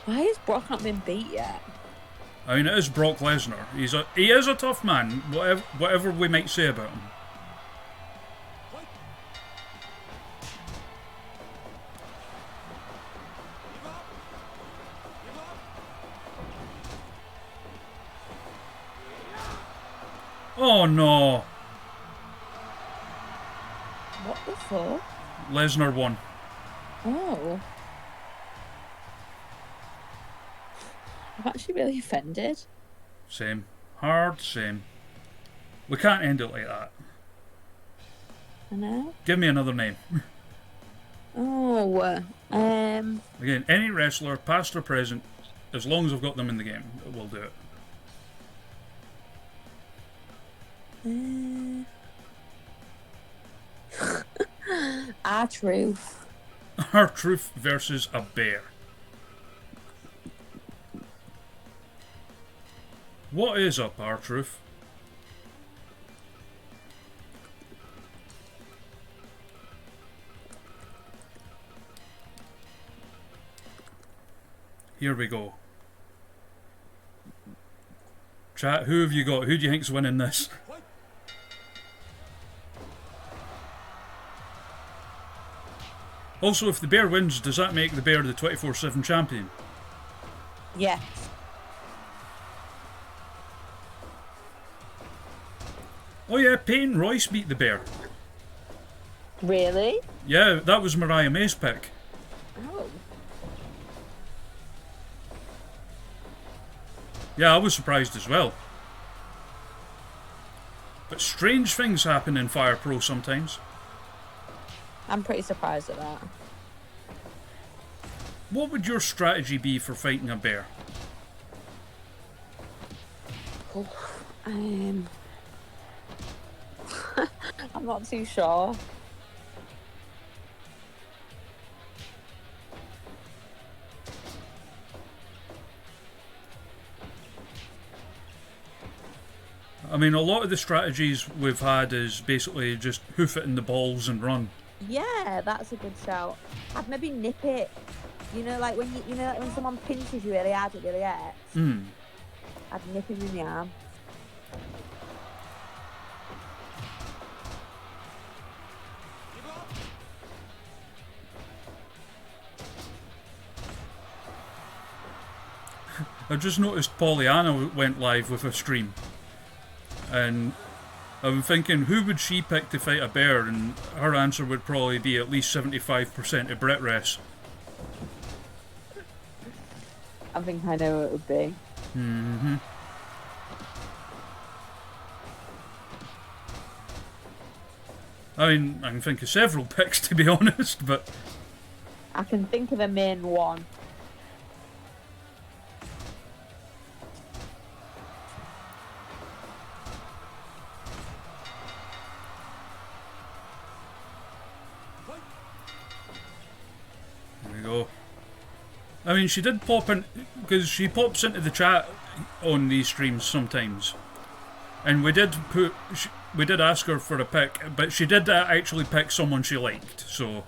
Why has Brock not been beat yet? I mean, it is Brock Lesnar. He is a tough man, whatever we might say about him. Oh no! What the fuck? Lesnar won. Oh. I'm actually really offended. Same. Hard same. We can't end it like that. I know. Give me another name. Oh, Again, any wrestler, past or present, as long as I've got them in the game, we'll do it. R-Truth. R-Truth versus a bear. What is up, R-Truth? Here we go. Chat, who have you got? Who do you think's winning this? Also, if the bear wins, does that make the bear the 24/7 champion? Yes. Oh yeah, Peyton Royce beat the bear. Really? Yeah, that was Mariah May's pick. Oh. Yeah, I was surprised as well. But strange things happen in Fire Pro sometimes. I'm pretty surprised at that. What would your strategy be for fighting a bear? Oh, I'm not too sure. I mean, a lot of the strategies we've had is basically just hoof it in the balls and run. Yeah, that's a good shout. I'd maybe nip it. You know, like when like when someone pinches you really hard, it really hurts. I'd nip him in the arm. I just noticed Pollyanna went live with a stream. And I'm thinking, who would she pick to fight a bear? And her answer would probably be at least 75% of Brit Rest. I think I know what it would be. Mm-hmm. I mean, I can think of several picks, to be honest, but... I can think of a main one. There we go. I mean, she did pop in, because she pops into the chat on these streams sometimes. And we did ask her for a pick, but she did actually pick someone she liked, so...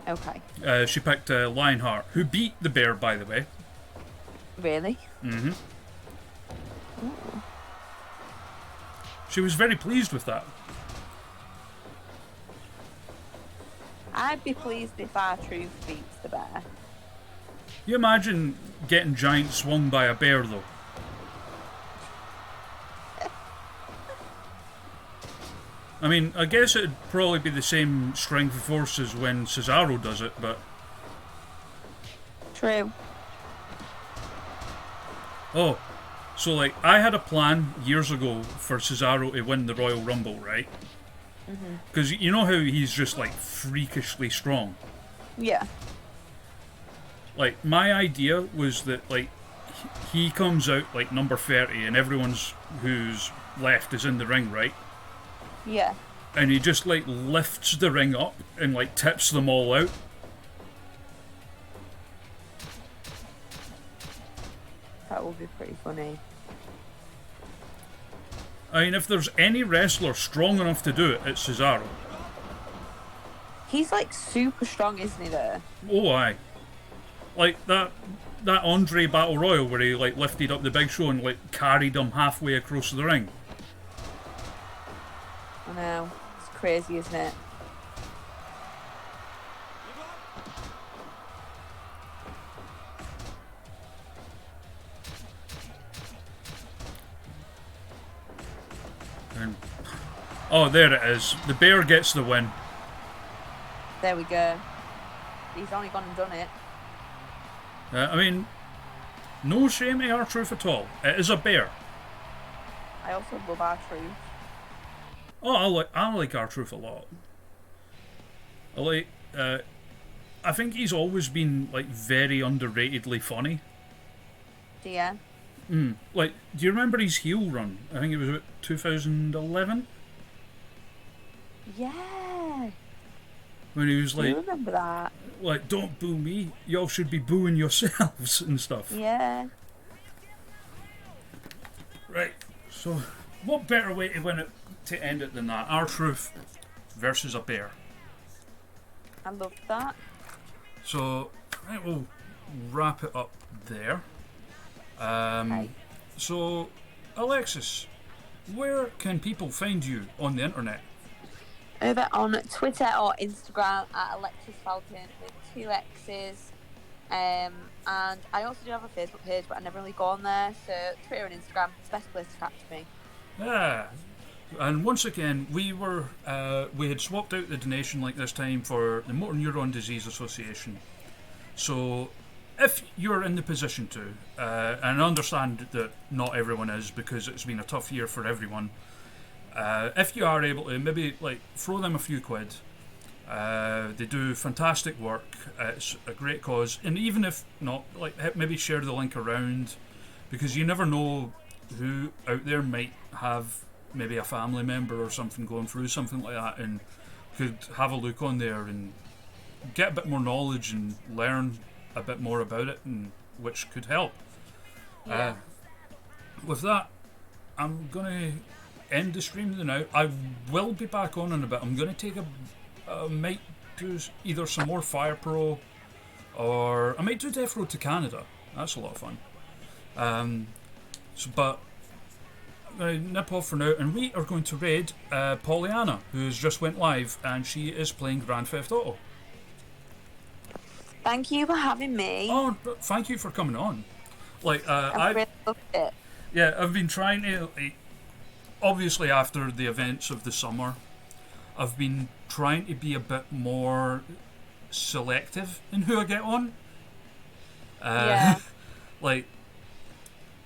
Okay. She picked Lionheart, who beat the bear, by the way. Really? Mm-hmm. Ooh. She was very pleased with that. I'd be pleased if our truth beats the bear. You imagine getting giant swung by a bear, though. I mean, I guess it'd probably be the same strength of force as when Cesaro does it, but... True. Oh, so, like, I had a plan years ago for Cesaro to win the Royal Rumble, right? Because you know how he's just, like, freakishly strong? Yeah. Like, my idea was that, like, he comes out, like, number 30 and everyone's who's left is in the ring, right? Yeah. And he just, like, lifts the ring up and, like, tips them all out. That would be pretty funny. I mean, if there's any wrestler strong enough to do it, it's Cesaro. He's like super strong, isn't he, though? Oh, aye. Like, that Andre Battle Royal where he, like, lifted up the Big Show and, like, carried him halfway across the ring. I know. It's crazy, isn't it? And, oh, there it is. The bear gets the win. There we go. He's only gone and done it. I mean, no shame to R-Truth at all. It is a bear. I also love our truth. Oh, I like R-Truth a lot. I think he's always been, like, very underratedly funny. Yeah. Like, do you remember his heel run? I think it was about 2011? Yeah. When he was Do you like, remember that? like, don't boo me, y'all should be booing yourselves and stuff. Yeah. Right, so what better way to win it, to end it than that? R-Truth versus a bear. I love that. So, I think we'll wrap it up there. Okay. So, Alexxis, where can people find you on the internet? Over on Twitter or Instagram at Alexxis Falcon with 2 X's. And I also do have a Facebook page, but I never really go on there. So Twitter and Instagram, it's the best place to catch me. Yeah. And once again, we had swapped out the donation like this time for the Motor Neuron Disease Association. So, if you're in the position to, and I understand that not everyone is because it's been a tough year for everyone, if you are able to, maybe like throw them a few quid. They do fantastic work. It's a great cause, and even if not, like maybe share the link around, because you never know who out there might have maybe a family member or something going through something like that, and could have a look on there and get a bit more knowledge and learn a bit more about it, and which could help. Yeah. With that, I'm gonna end the stream now. I will be back on in a bit. I'm gonna take might do either some more Fire Pro, or I might do Death Road to Canada. That's a lot of fun. But I'm going to nip off for now, and we are going to raid Pollyanna, who's just went live, and she is playing Grand Theft Auto. Thank you for having me. Oh, thank you for coming on. Like, I really loved it. Yeah, I've been trying to, like, obviously after the events of the summer, I've been trying to be a bit more selective in who I get on. Yeah. Like,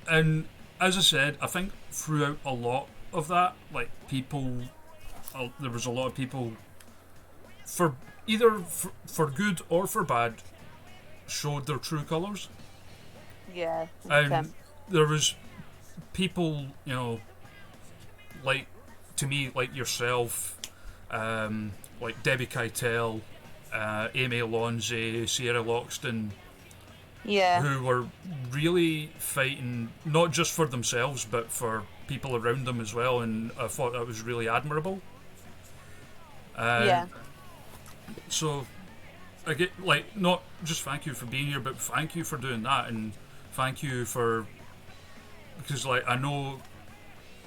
and as I said, I think throughout a lot of that, like, there was a lot of people, for either for good or for bad, showed their true colours. Yeah. And there was people, you know, like, to me, like yourself, like Debbie Keitel, Amy Alonzi, Sierra Loxton, Yeah. who were really fighting not just for themselves but for people around them as well, and I thought that was really admirable. Yeah. So I get, like, not just thank you for being here, but thank you for doing that, and thank you for, because like I know,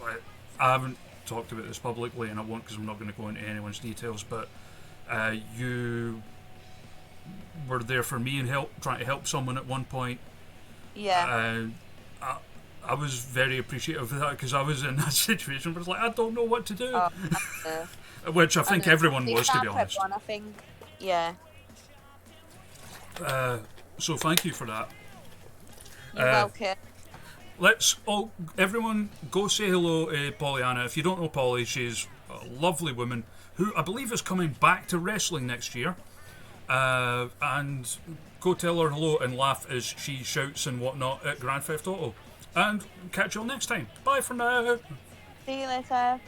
like I haven't talked about this publicly, and I won't because I'm not going to go into anyone's details. But you were there for me and trying to help someone at one point. Yeah. I was very appreciative of that because I was in that situation where it's like I don't know what to do, which I think everyone was, to be honest. Everyone, I think. Yeah. So thank you for that. You're welcome. Let's everyone go say hello to Pollyanna. If you don't know Polly, she's a lovely woman who I believe is coming back to wrestling next year. And go tell her hello and laugh as she shouts and whatnot at Grand Theft Auto. And catch you all next time. Bye for now. See you later.